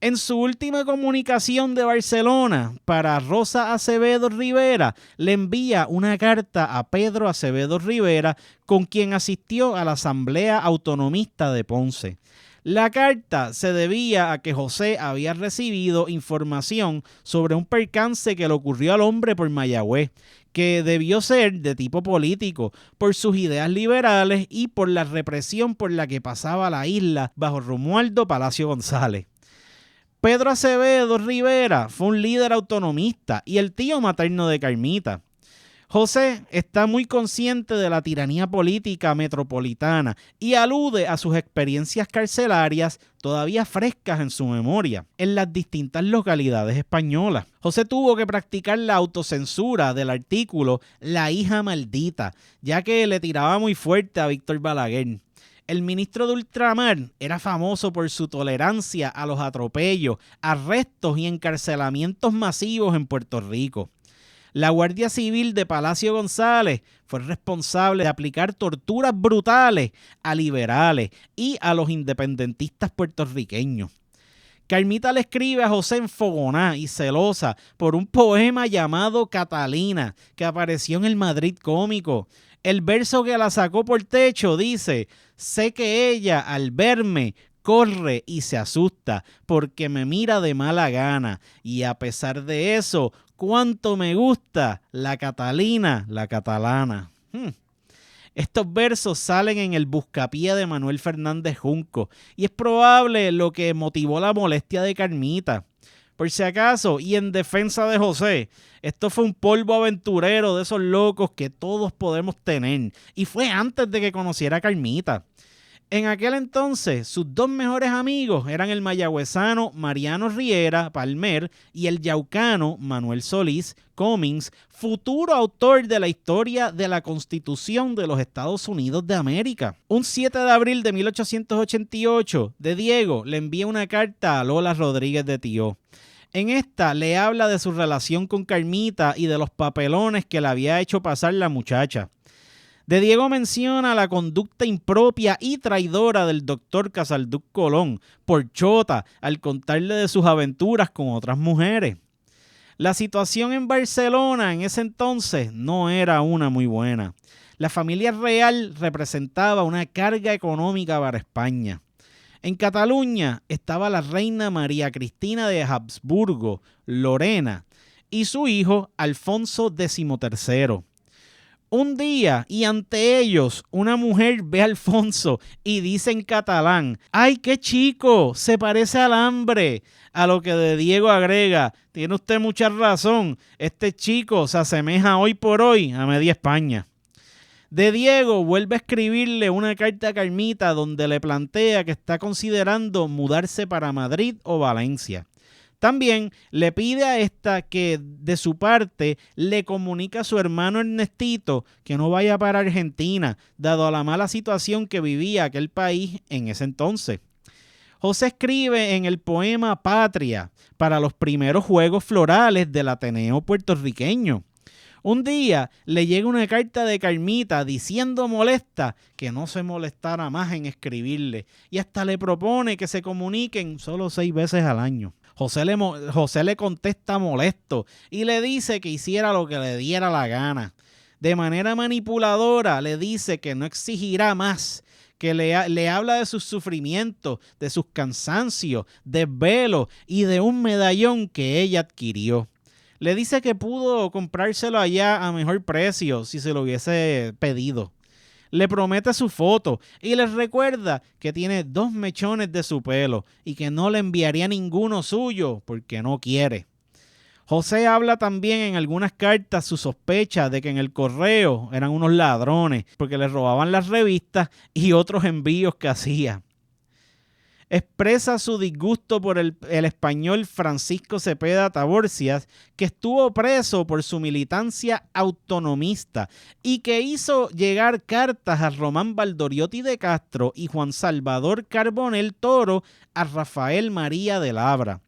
En su última comunicación de Barcelona para Rosa Acevedo Rivera, le envía una carta a Pedro Acevedo Rivera, con quien asistió a la Asamblea Autonomista de Ponce. La carta se debía a que José había recibido información sobre un percance que le ocurrió al hombre por Mayagüez, que debió ser de tipo político por sus ideas liberales y por la represión por la que pasaba la isla bajo Romualdo Palacio González. Pedro Acevedo Rivera fue un líder autonomista y el tío materno de Carmita. José está muy consciente de la tiranía política metropolitana y alude a sus experiencias carcelarias todavía frescas en su memoria en las distintas localidades españolas. José tuvo que practicar la autocensura del artículo La hija maldita, ya que le tiraba muy fuerte a Víctor Balaguer. El ministro de Ultramar era famoso por su tolerancia a los atropellos, arrestos y encarcelamientos masivos en Puerto Rico. La Guardia Civil de Palacio González fue responsable de aplicar torturas brutales a liberales y a los independentistas puertorriqueños. Carmita le escribe a José enfogonada y celosa por un poema llamado Catalina, que apareció en el Madrid Cómico. El verso que la sacó por techo dice: sé que ella al verme corre y se asusta porque me mira de mala gana, y a pesar de eso, cuánto me gusta la Catalina, la catalana. Estos versos salen en el Buscapié de Manuel Fernández Junco y es probable lo que motivó la molestia de Carmita. Por si acaso, y en defensa de José, esto fue un polvo aventurero de esos locos que todos podemos tener, y fue antes de que conociera a Carmita. En aquel entonces, sus dos mejores amigos eran el mayagüezano Mariano Riera Palmer y el yaucano Manuel Solís Cummings, futuro autor de la historia de la Constitución de los Estados Unidos de América. Un 7 de abril de 1888, De Diego le envía una carta a Lola Rodríguez de Thió. En esta le habla de su relación con Carmita y de los papelones que le había hecho pasar la muchacha. De Diego menciona la conducta impropia y traidora del doctor Casalduc Colón por chota al contarle de sus aventuras con otras mujeres. La situación en Barcelona en ese entonces no era una muy buena. La familia real representaba una carga económica para España. En Cataluña estaba la reina María Cristina de Habsburgo, Lorena, y su hijo Alfonso XIII. Un día, y ante ellos, una mujer ve a Alfonso y dice en catalán: ¡ay, qué chico! Se parece al hambre. A lo que De Diego agrega: tiene usted mucha razón, este chico se asemeja hoy por hoy a media España. De Diego vuelve a escribirle una carta a Carmita donde le plantea que está considerando mudarse para Madrid o Valencia. También le pide a esta que de su parte le comunica a su hermano Ernestito que no vaya para Argentina, dado la mala situación que vivía aquel país en ese entonces. José escribe en el poema Patria para los primeros Juegos Florales del Ateneo puertorriqueño. Un día le llega una carta de Carmita diciendo molesta que no se molestara más en escribirle y hasta le propone que se comuniquen solo 6 veces al año. José le contesta molesto y le dice que hiciera lo que le diera la gana. De manera manipuladora le dice que no exigirá más, que le habla de sus sufrimientos, de sus cansancios, desvelos y de un medallón que ella adquirió. Le dice que pudo comprárselo allá a mejor precio si se lo hubiese pedido. Le promete su foto y les recuerda que tiene 2 mechones de su pelo y que no le enviaría ninguno suyo porque no quiere. José habla también en algunas cartas su sospecha de que en el correo eran unos ladrones porque le robaban las revistas y otros envíos que hacía. Expresa su disgusto por el español Francisco Cepeda Taborcias, que estuvo preso por su militancia autonomista y que hizo llegar cartas a Román Valdoriotti de Castro y Juan Salvador Carbonell Toro a Rafael María de Labra.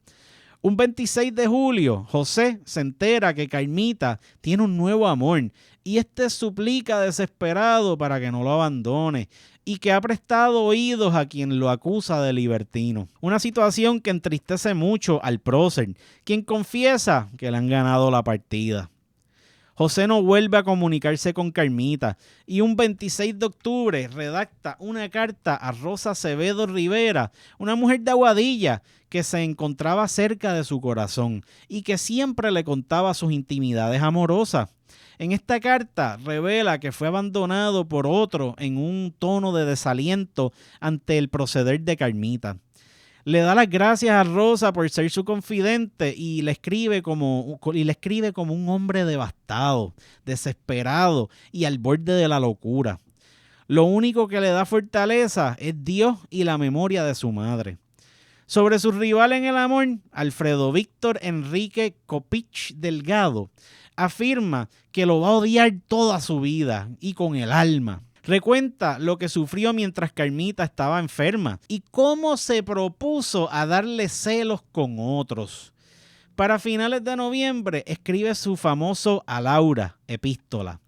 Un 26 de julio, José se entera que Carmita tiene un nuevo amor y suplica desesperado para que no lo abandone y que ha prestado oídos a quien lo acusa de libertino. Una situación que entristece mucho al prócer, quien confiesa que le han ganado la partida. José no vuelve a comunicarse con Carmita y un 26 de octubre redacta una carta a Rosa Acevedo Rivera, una mujer de Aguadilla que se encontraba cerca de su corazón y que siempre le contaba sus intimidades amorosas. En esta carta revela que fue abandonado por otro en un tono de desaliento ante el proceder de Carmita. Le da las gracias a Rosa por ser su confidente y le escribe como un hombre devastado, desesperado y al borde de la locura. Lo único que le da fortaleza es Dios y la memoria de su madre. Sobre su rival en el amor, Alfredo Víctor Enrique Copich Delgado afirma que lo va a odiar toda su vida y con el alma. Recuenta lo que sufrió mientras Carmita estaba enferma y cómo se propuso a darle celos con otros. Para finales de noviembre escribe su famoso A Laura, epístola.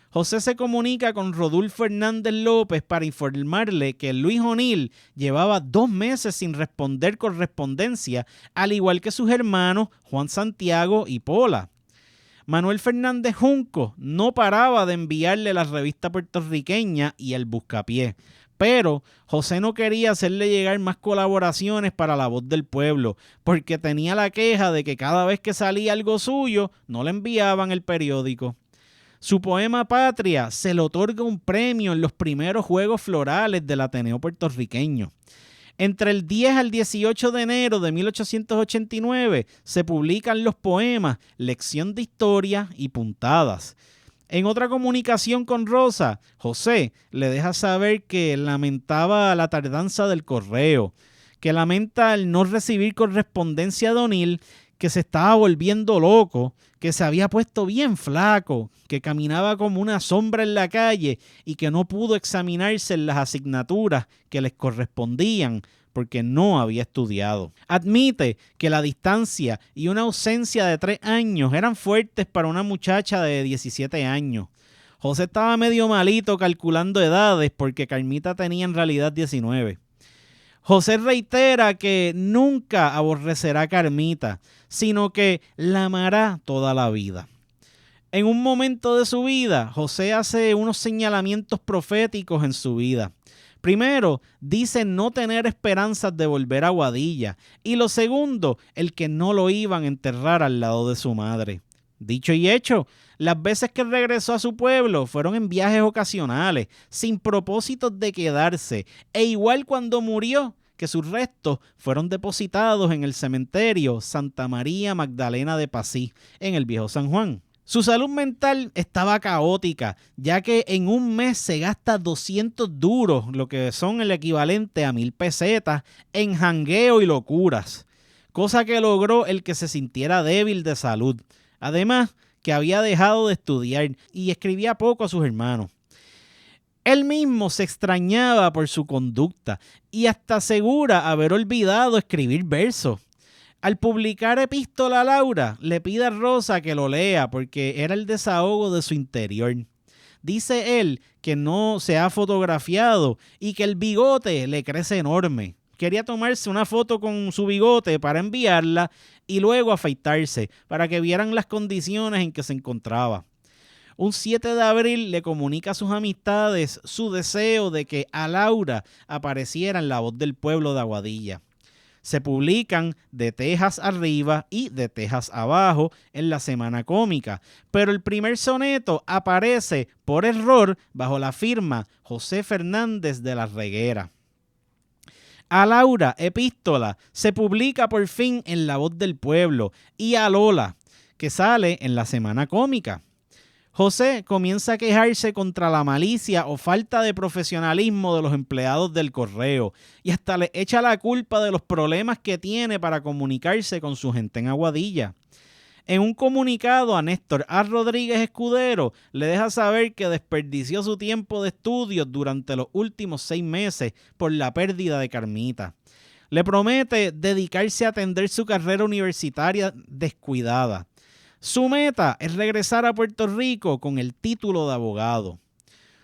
José se comunica con Rodolfo Hernández López para informarle que Luis O'Neill llevaba 2 meses sin responder correspondencia, al igual que sus hermanos Juan Santiago y Pola. Manuel Fernández Junco no paraba de enviarle la revista puertorriqueña y el Buscapié, pero José no quería hacerle llegar más colaboraciones para La Voz del Pueblo, porque tenía la queja de que cada vez que salía algo suyo, no le enviaban el periódico. Su poema Patria se le otorga un premio en los primeros Juegos Florales del Ateneo puertorriqueño. Entre el 10 al 18 de enero de 1889 se publican los poemas Lección de Historia y Puntadas. En otra comunicación con Rosa, José le deja saber que lamentaba la tardanza del correo, que lamenta el no recibir correspondencia de O'Neill, que se estaba volviendo loco, que se había puesto bien flaco, que caminaba como una sombra en la calle y que no pudo examinarse en las asignaturas que les correspondían porque no había estudiado. Admite que la distancia y una ausencia de 3 años eran fuertes para una muchacha de 17 años. José estaba medio malito calculando edades porque Carmita tenía en realidad 19. José reitera que nunca aborrecerá a Carmita, sino que la amará toda la vida. En un momento de su vida, José hace unos señalamientos proféticos en su vida. Primero, dice no tener esperanzas de volver a Aguadilla. Y lo segundo, el que no lo iban a enterrar al lado de su madre. Dicho y hecho, las veces que regresó a su pueblo fueron en viajes ocasionales, sin propósitos de quedarse, e igual cuando murió, que sus restos fueron depositados en el cementerio Santa María Magdalena de Pasí, en el Viejo San Juan. Su salud mental estaba caótica, ya que en un mes se gasta 200 duros, lo que son el equivalente a 1,000 pesetas, en jangueo y locuras, cosa que logró el que se sintiera débil de salud. Además, que había dejado de estudiar y escribía poco a sus hermanos. Él mismo se extrañaba por su conducta y hasta asegura haber olvidado escribir versos. Al publicar Epístola a Laura, le pide a Rosa que lo lea porque era el desahogo de su interior. Dice él que no se ha fotografiado y que el bigote le crece enorme. Quería tomarse una foto con su bigote para enviarla y luego afeitarse para que vieran las condiciones en que se encontraba. Un 7 de abril le comunica a sus amistades su deseo de que a Laura apareciera en La Voz del Pueblo de Aguadilla. Se publican De Tejas Arriba y De Tejas Abajo en la Semana Cómica, pero el primer soneto aparece por error bajo la firma José Fernández de la Reguera. A Laura, Epístola, se publica por fin en La Voz del Pueblo y a Lola, que sale en la Semana Cómica. José comienza a quejarse contra la malicia o falta de profesionalismo de los empleados del correo y hasta le echa la culpa de los problemas que tiene para comunicarse con su gente en Aguadilla. En un comunicado a Néstor A. Rodríguez Escudero le deja saber que desperdició su tiempo de estudios durante los últimos 6 meses por la pérdida de Carmita. Le promete dedicarse a atender su carrera universitaria descuidada. Su meta es regresar a Puerto Rico con el título de abogado.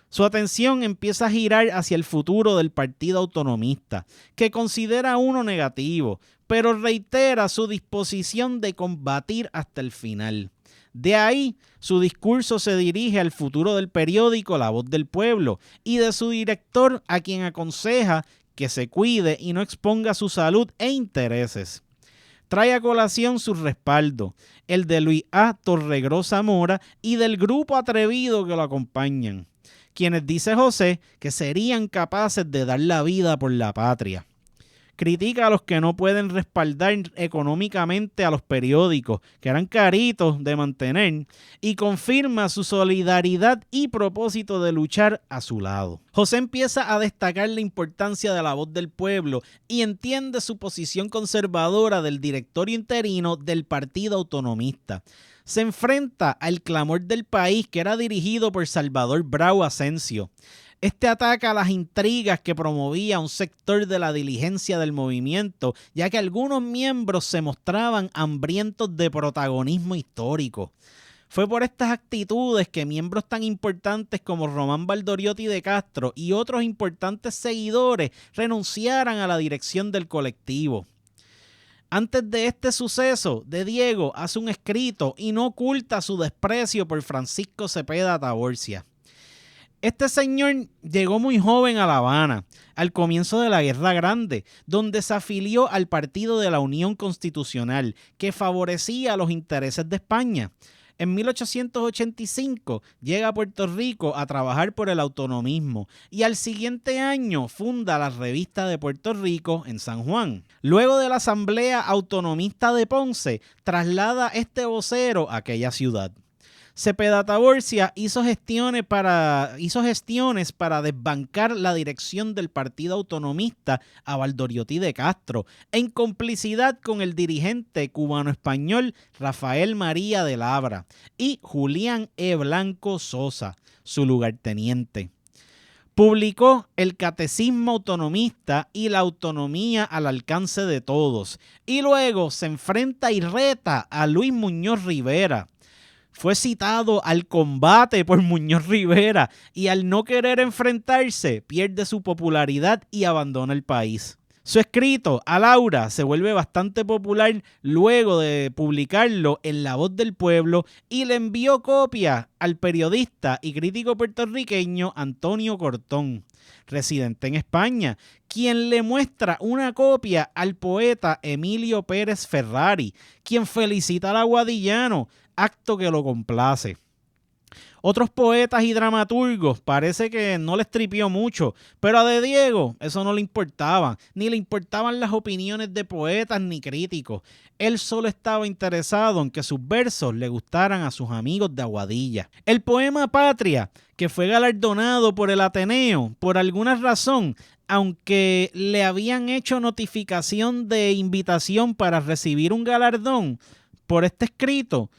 Su atención empieza a girar hacia el futuro del Partido Autonomista, que considera uno negativo, pero reitera su disposición de combatir hasta el final. De ahí, su discurso se dirige al futuro del periódico La Voz del Pueblo y de su director, a quien aconseja que se cuide y no exponga su salud e intereses. Trae a colación su respaldo, el de Luis A. Torregros Zamora y del grupo atrevido que lo acompañan, quienes dice José que serían capaces de dar la vida por la patria. Critica a los que no pueden respaldar económicamente a los periódicos, que eran caritos de mantener, y confirma su solidaridad y propósito de luchar a su lado. José empieza a destacar la importancia de La Voz del Pueblo y entiende su posición conservadora del directorio interino del Partido Autonomista. Se enfrenta al clamor del país que era dirigido por Salvador Bravo Asensio. Este ataca a las intrigas que promovía un sector de la diligencia del movimiento, ya que algunos miembros se mostraban hambrientos de protagonismo histórico. Fue por estas actitudes que miembros tan importantes como Román Valdoriotti de Castro y otros importantes seguidores renunciaran a la dirección del colectivo. Antes de este suceso, De Diego hace un escrito y no oculta su desprecio por Francisco Cepeda Taborcia. Este señor llegó muy joven a La Habana, al comienzo de la Guerra Grande, donde se afilió al Partido de la Unión Constitucional, que favorecía los intereses de España. En 1885 llega a Puerto Rico a trabajar por el autonomismo y al siguiente año funda la Revista de Puerto Rico en San Juan. Luego de la Asamblea Autonomista de Ponce, traslada este vocero a aquella ciudad. Cepeda Taborcia hizo gestiones para desbancar la dirección del Partido Autonomista a Valdoriotti de Castro, en complicidad con el dirigente cubano-español Rafael María de Labra y Julián E. Blanco Sosa, su lugarteniente. Publicó el Catecismo Autonomista y la autonomía al alcance de todos, y luego se enfrenta y reta a Luis Muñoz Rivera. Fue citado al combate por Muñoz Rivera y al no querer enfrentarse pierde su popularidad y abandona el país. Su escrito a Laura se vuelve bastante popular luego de publicarlo en La Voz del Pueblo y le envió copia al periodista y crítico puertorriqueño Antonio Cortón, residente en España, quien le muestra una copia al poeta Emilio Pérez Ferrari, quien felicita al aguadillano, acto que lo complace. Otros poetas y dramaturgos parece que no les tripió mucho, pero a De Diego eso no le importaba, ni le importaban las opiniones de poetas ni críticos. Él solo estaba interesado en que sus versos le gustaran a sus amigos de Aguadilla. El poema Patria, que fue galardonado por el Ateneo, por alguna razón, aunque le habían hecho notificación de invitación para recibir un galardón por este escrito,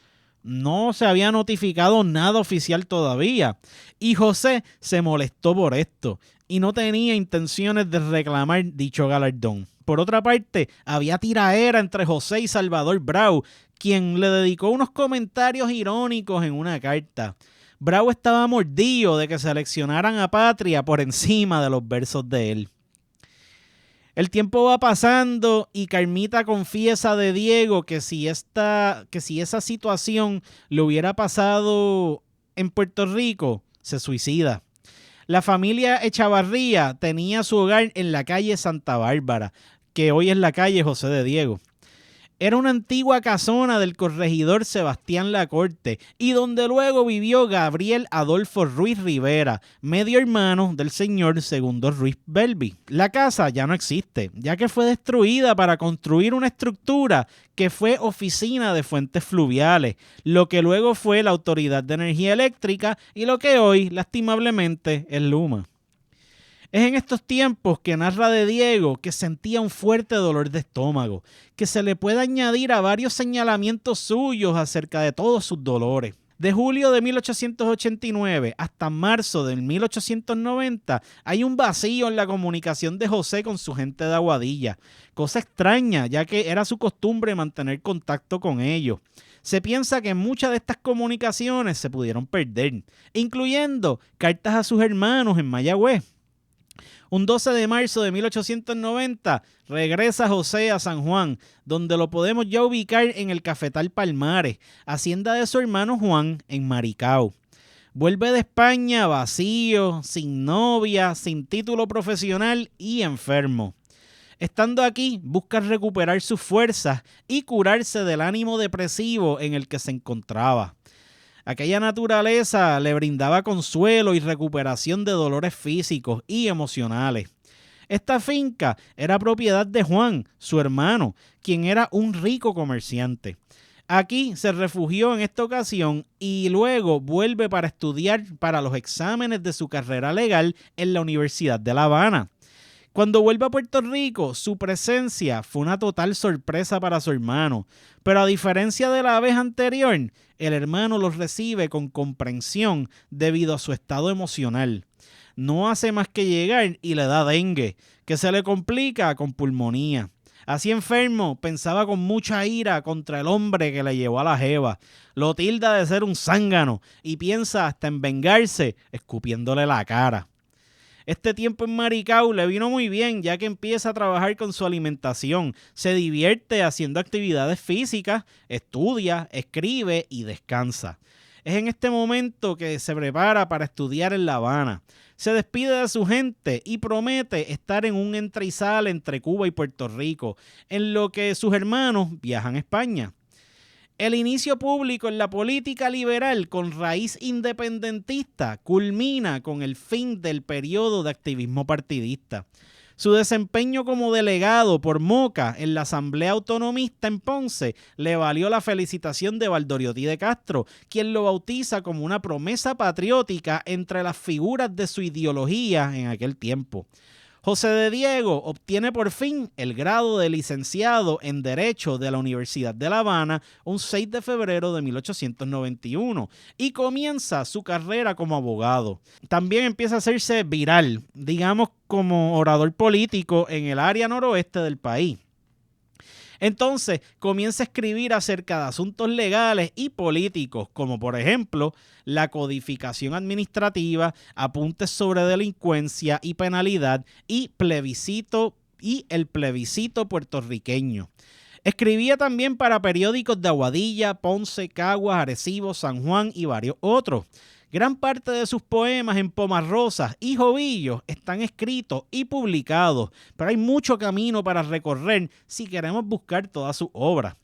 No se había notificado nada oficial todavía, y José se molestó por esto y no tenía intenciones de reclamar dicho galardón. Por otra parte, había tiraera entre José y Salvador Brau, quien le dedicó unos comentarios irónicos en una carta. Brau estaba mordido de que seleccionaran a Patria por encima de los versos de él. El tiempo va pasando y Carmita confiesa de Diego que si esa situación le hubiera pasado en Puerto Rico, se suicida. La familia Echavarría tenía su hogar en la calle Santa Bárbara, que hoy es la calle José de Diego. Era una antigua casona del corregidor Sebastián Lacorte y donde luego vivió Gabriel Adolfo Ruiz Rivera, medio hermano del señor Segundo Ruiz Belvi. La casa ya no existe, ya que fue destruida para construir una estructura que fue oficina de fuentes fluviales, lo que luego fue la Autoridad de Energía Eléctrica y lo que hoy, lastimablemente, es Luma. Es en estos tiempos que narra de Diego que sentía un fuerte dolor de estómago, que se le puede añadir a varios señalamientos suyos acerca de todos sus dolores. De julio de 1889 hasta marzo de 1890 hay un vacío en la comunicación de José con su gente de Aguadilla, cosa extraña ya que era su costumbre mantener contacto con ellos. Se piensa que muchas de estas comunicaciones se pudieron perder, incluyendo cartas a sus hermanos en Mayagüez. Un 12 de marzo de 1890 regresa José a San Juan, donde lo podemos ya ubicar en el Cafetal Palmares, hacienda de su hermano Juan en Maricao. Vuelve de España vacío, sin novia, sin título profesional y enfermo. Estando aquí, busca recuperar sus fuerzas y curarse del ánimo depresivo en el que se encontraba. Aquella naturaleza le brindaba consuelo y recuperación de dolores físicos y emocionales. Esta finca era propiedad de Juan, su hermano, quien era un rico comerciante. Aquí se refugió en esta ocasión y luego vuelve para estudiar para los exámenes de su carrera legal en la Universidad de La Habana. Cuando vuelve a Puerto Rico, su presencia fue una total sorpresa para su hermano, pero a diferencia de la vez anterior, el hermano los recibe con comprensión debido a su estado emocional. No hace más que llegar y le da dengue, que se le complica con pulmonía. Así enfermo, pensaba con mucha ira contra el hombre que le llevó a la jeva. Lo tilda de ser un zángano y piensa hasta en vengarse escupiéndole la cara. Este tiempo en Maricao le vino muy bien ya que empieza a trabajar con su alimentación, se divierte haciendo actividades físicas, estudia, escribe y descansa. Es en este momento que se prepara para estudiar en La Habana. Se despide de su gente y promete estar en un entra y sale entre Cuba y Puerto Rico, en lo que sus hermanos viajan a España. El inicio público en la política liberal con raíz independentista culmina con el fin del periodo de activismo partidista. Su desempeño como delegado por Moca en la Asamblea Autonomista en Ponce le valió la felicitación de Valdoriotti de Castro, quien lo bautiza como una promesa patriótica entre las figuras de su ideología en aquel tiempo. José de Diego obtiene por fin el grado de licenciado en Derecho de la Universidad de La Habana un 6 de febrero de 1891 y comienza su carrera como abogado. También empieza a hacerse viral, digamos como orador político en el área noroeste del país. Entonces comienza a escribir acerca de asuntos legales y políticos, como por ejemplo la codificación administrativa, apuntes sobre delincuencia y penalidad y el plebiscito puertorriqueño. Escribía también para periódicos de Aguadilla, Ponce, Caguas, Arecibo, San Juan y varios otros. Gran parte de sus poemas en Pomas Rosas y Jovillos están escritos y publicados, pero hay mucho camino para recorrer si queremos buscar todas sus obras.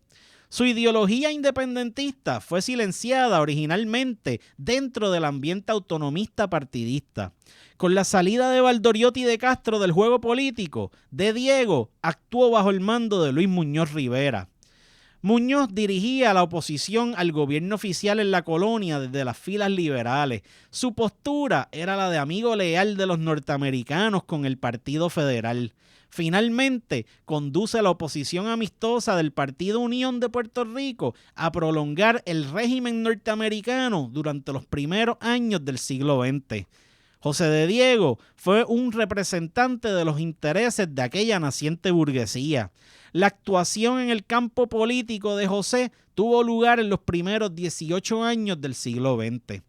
Su ideología independentista fue silenciada originalmente dentro del ambiente autonomista partidista. Con la salida de Valdoriotti de Castro del juego político, de Diego actuó bajo el mando de Luis Muñoz Rivera. Muñoz dirigía la oposición al gobierno oficial en la colonia desde las filas liberales. Su postura era la de amigo leal de los norteamericanos con el Partido Federal. finalmente conduce a la oposición amistosa del Partido Unión de Puerto Rico a prolongar el régimen norteamericano durante los primeros años del siglo XX. José de Diego fue un representante de los intereses de aquella naciente burguesía. La actuación en el campo político de José tuvo lugar en los primeros 18 años del siglo XX.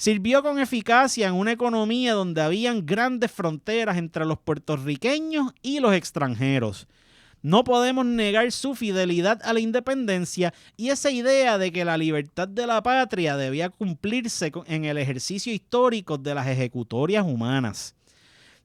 Sirvió con eficacia en una economía donde habían grandes fronteras entre los puertorriqueños y los extranjeros. No podemos negar su fidelidad a la independencia y esa idea de que la libertad de la patria debía cumplirse en el ejercicio histórico de las ejecutorias humanas.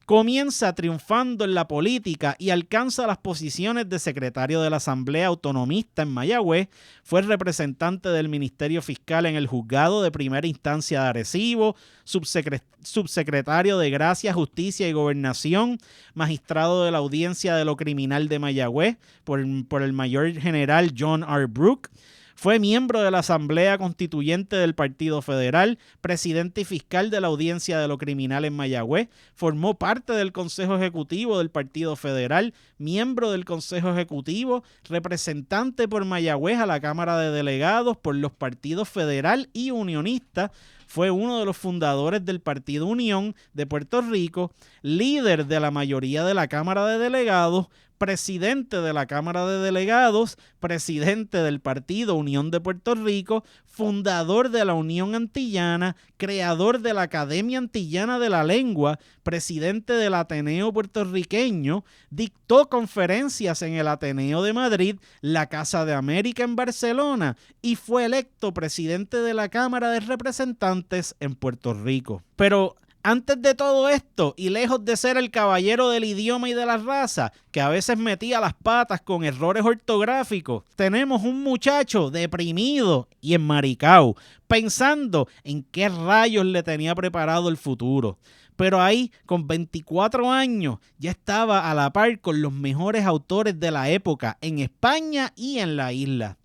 Comienza triunfando en la política y alcanza las posiciones de secretario de la Asamblea Autonomista en Mayagüez. Fue representante del Ministerio Fiscal en el Juzgado de Primera Instancia de Arecibo, subsecretario de Gracia, Justicia y Gobernación, magistrado de la Audiencia de lo Criminal de Mayagüez por el mayor general John R. Brooke. Fue miembro de la Asamblea Constituyente del Partido Federal, presidente y fiscal de la Audiencia de lo Criminal en Mayagüez, formó parte del Consejo Ejecutivo del Partido Federal, miembro del Consejo Ejecutivo, representante por Mayagüez a la Cámara de Delegados por los partidos Federal y Unionista. Fue uno de los fundadores del Partido Unión de Puerto Rico, líder de la mayoría de la Cámara de Delegados, presidente de la Cámara de Delegados, presidente del Partido Unión de Puerto Rico, fundador de la Unión Antillana, creador de la Academia Antillana de la Lengua, presidente del Ateneo Puertorriqueño, dictó conferencias en el Ateneo de Madrid, la Casa de América en Barcelona y fue electo presidente de la Cámara de Representantes en Puerto Rico. Pero antes de todo esto, y lejos de ser el caballero del idioma y de la raza, que a veces metía las patas con errores ortográficos, tenemos un muchacho deprimido y enmaricado, pensando en qué rayos le tenía preparado el futuro. Pero ahí, con 24 años, ya estaba a la par con los mejores autores de la época en España y en la isla.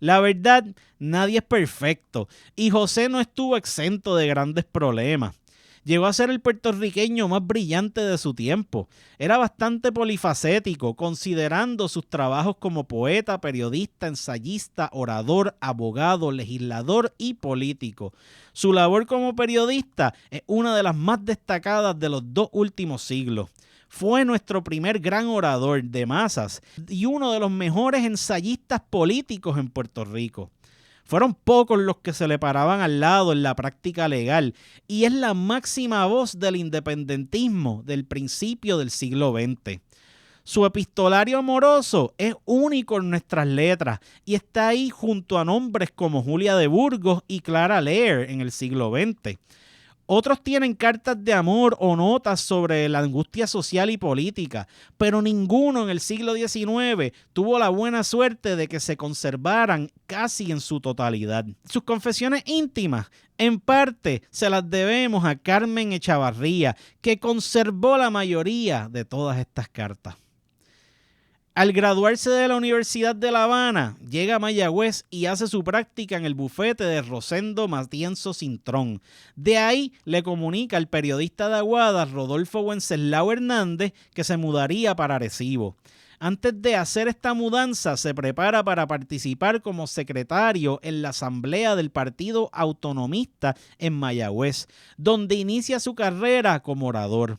La verdad, nadie es perfecto, y José no estuvo exento de grandes problemas. Llegó a ser el puertorriqueño más brillante de su tiempo. Era bastante polifacético, considerando sus trabajos como poeta, periodista, ensayista, orador, abogado, legislador y político. Su labor como periodista es una de las más destacadas de los 2 últimos siglos. Fue nuestro primer gran orador de masas y uno de los mejores ensayistas políticos en Puerto Rico. Fueron pocos los que se le paraban al lado en la práctica legal y es la máxima voz del independentismo del principio del siglo XX. Su epistolario amoroso es único en nuestras letras y está ahí junto a nombres como Julia de Burgos y Clara Lear en el siglo XX. Otros tienen cartas de amor o notas sobre la angustia social y política, pero ninguno en el siglo XIX tuvo la buena suerte de que se conservaran casi en su totalidad. Sus confesiones íntimas, en parte, se las debemos a Carmen Echavarría, que conservó la mayoría de todas estas cartas. Al graduarse de la Universidad de La Habana, llega a Mayagüez y hace su práctica en el bufete de Rosendo Matienzo Cintrón. De ahí le comunica al periodista de Aguadas, Rodolfo Wenceslao Hernández, que se mudaría para Arecibo. Antes de hacer esta mudanza, se prepara para participar como secretario en la Asamblea del Partido Autonomista en Mayagüez, donde inicia su carrera como orador.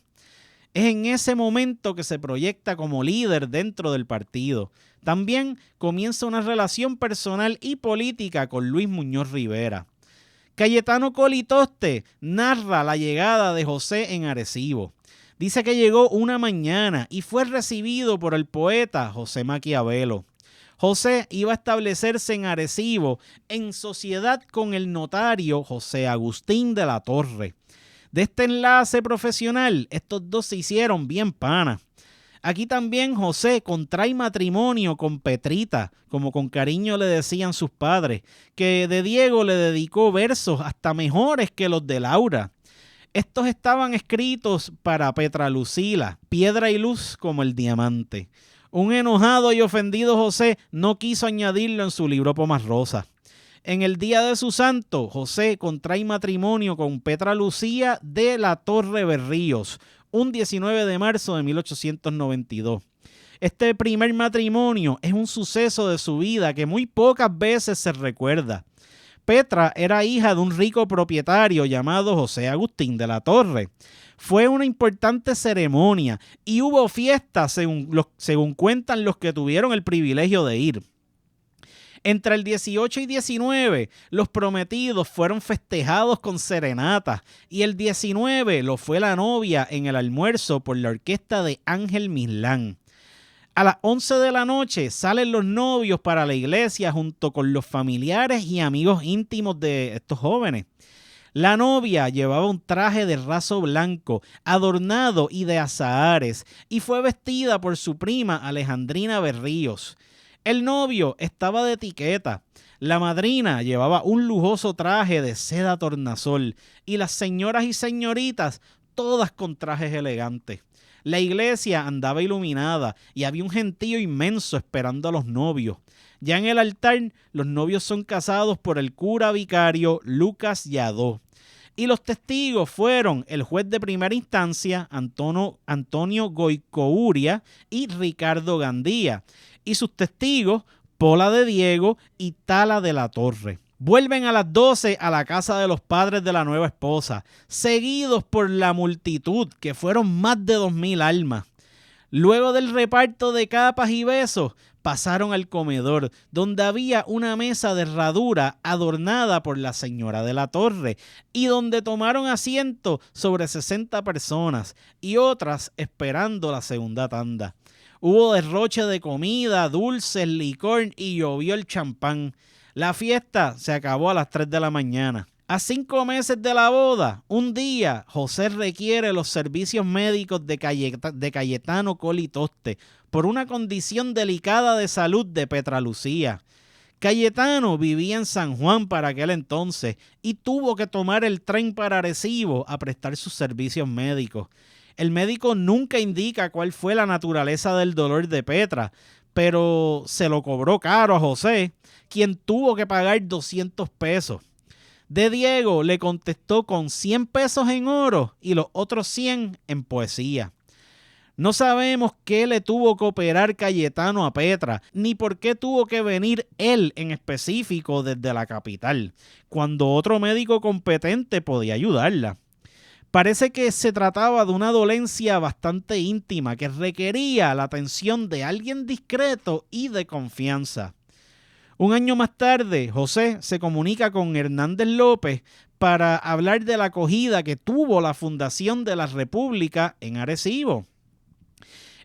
Es en ese momento que se proyecta como líder dentro del partido. También comienza una relación personal y política con Luis Muñoz Rivera. Cayetano Colitoste narra la llegada de José en Arecibo. Dice que llegó una mañana y fue recibido por el poeta José Maquiavelo. José iba a establecerse en Arecibo en sociedad con el notario José Agustín de la Torre. De este enlace profesional, estos dos se hicieron bien panas. Aquí también José contrae matrimonio con Petrita, como con cariño le decían sus padres, que de Diego le dedicó versos hasta mejores que los de Laura. Estos estaban escritos para Petra Lucila, piedra y luz como el diamante. Un enojado y ofendido José no quiso añadirlo en su libro Pomas Rosas. En el día de su santo, José contrae matrimonio con Petra Lucía de la Torre Berríos, un 19 de marzo de 1892. Este primer matrimonio es un suceso de su vida que muy pocas veces se recuerda. Petra era hija de un rico propietario llamado José Agustín de la Torre. Fue una importante ceremonia y hubo fiestas según cuentan los que tuvieron el privilegio de ir. Entre el 18 y 19, los prometidos fueron festejados con serenatas y el 19 lo fue la novia en el almuerzo por la orquesta de Ángel Mislán. A las 11 de la noche salen los novios para la iglesia junto con los familiares y amigos íntimos de estos jóvenes. La novia llevaba un traje de raso blanco, adornado y de azahares, y fue vestida por su prima Alejandrina Berríos. El novio estaba de etiqueta. La madrina llevaba un lujoso traje de seda tornasol y las señoras y señoritas todas con trajes elegantes. La iglesia andaba iluminada y había un gentío inmenso esperando a los novios. Ya en el altar, los novios son casados por el cura vicario Lucas Yadó. Y los testigos fueron el juez de primera instancia, Antonio Goicouria y Ricardo Gandía. Y sus testigos, Pola de Diego y Tala de la Torre. Vuelven a las 12 a la casa de los padres de la nueva esposa, seguidos por la multitud, que fueron más de 2,000 almas. Luego del reparto de capas y besos, pasaron al comedor, donde había una mesa de herradura adornada por la señora de la Torre, y donde tomaron asiento sobre 60 personas, y otras esperando la segunda tanda. Hubo derroche de comida, dulces, licor y llovió el champán. La fiesta se acabó a las 3 de la mañana. A 5 meses de la boda, un día, José requiere los servicios médicos de Cayetano Coli Toste por una condición delicada de salud de Petra Lucía. Cayetano vivía en San Juan para aquel entonces y tuvo que tomar el tren para Arecibo a prestar sus servicios médicos. El médico nunca indica cuál fue la naturaleza del dolor de Petra, pero se lo cobró caro a José, quien tuvo que pagar 200 pesos. De Diego le contestó con 100 pesos en oro y los otros 100 en poesía. No sabemos qué le tuvo que operar Cayetano a Petra, ni por qué tuvo que venir él en específico desde la capital, cuando otro médico competente podía ayudarla. Parece que se trataba de una dolencia bastante íntima que requería la atención de alguien discreto y de confianza. Un año más tarde, José se comunica con Hernández López para hablar de la acogida que tuvo la Fundación de la República en Arecibo.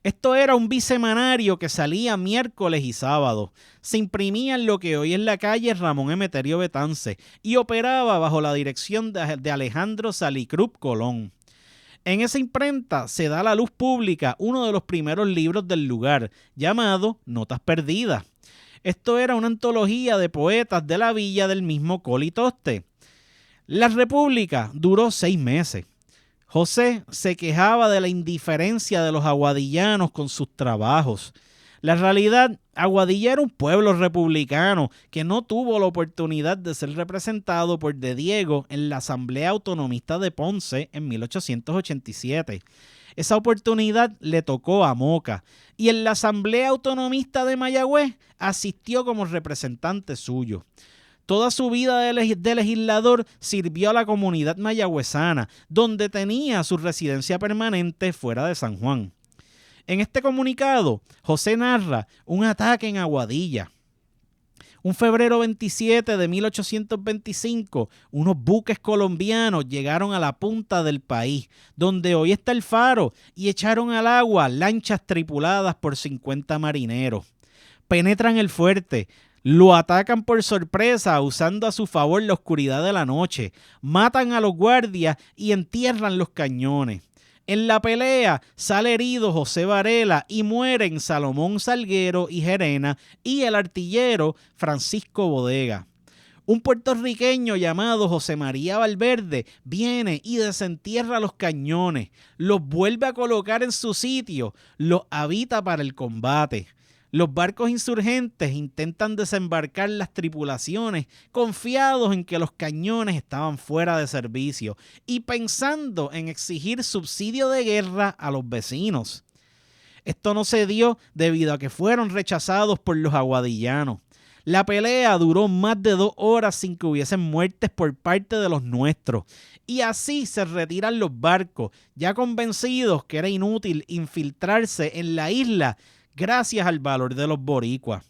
Esto era un bisemanario que salía miércoles y sábado. Se imprimía en lo que hoy es la calle Ramón Emeterio Betance y operaba bajo la dirección de Alejandro Salicrup Colón. En esa imprenta se da a la luz pública uno de los primeros libros del lugar, llamado Notas Perdidas. Esto era una antología de poetas de la villa del mismo Coli Toste. La República duró 6 meses. José se quejaba de la indiferencia de los aguadillanos con sus trabajos. La realidad, Aguadilla era un pueblo republicano que no tuvo la oportunidad de ser representado por De Diego en la Asamblea Autonomista de Ponce en 1887. Esa oportunidad le tocó a Moca y en la Asamblea Autonomista de Mayagüez asistió como representante suyo. Toda su vida de legislador sirvió a la comunidad mayagüezana, donde tenía su residencia permanente fuera de San Juan. En este comunicado, José narra un ataque en Aguadilla. Un febrero 27 de 1825, unos buques colombianos llegaron a la punta del país, donde hoy está el faro, y echaron al agua lanchas tripuladas por 50 marineros. Penetran el fuerte, lo atacan por sorpresa usando a su favor la oscuridad de la noche, matan a los guardias y entierran los cañones. En la pelea sale herido José Varela y mueren Salomón Salguero y Gerena y el artillero Francisco Bodega. Un puertorriqueño llamado José María Valverde viene y desentierra los cañones, los vuelve a colocar en su sitio, los habita para el combate. Los barcos insurgentes intentan desembarcar las tripulaciones confiados en que los cañones estaban fuera de servicio y pensando en exigir subsidio de guerra a los vecinos. Esto no se dio debido a que fueron rechazados por los aguadillanos. La pelea duró más de 2 horas sin que hubiesen muertes por parte de los nuestros. Y así se retiran los barcos, ya convencidos que era inútil infiltrarse en la isla gracias al valor de los boricuas.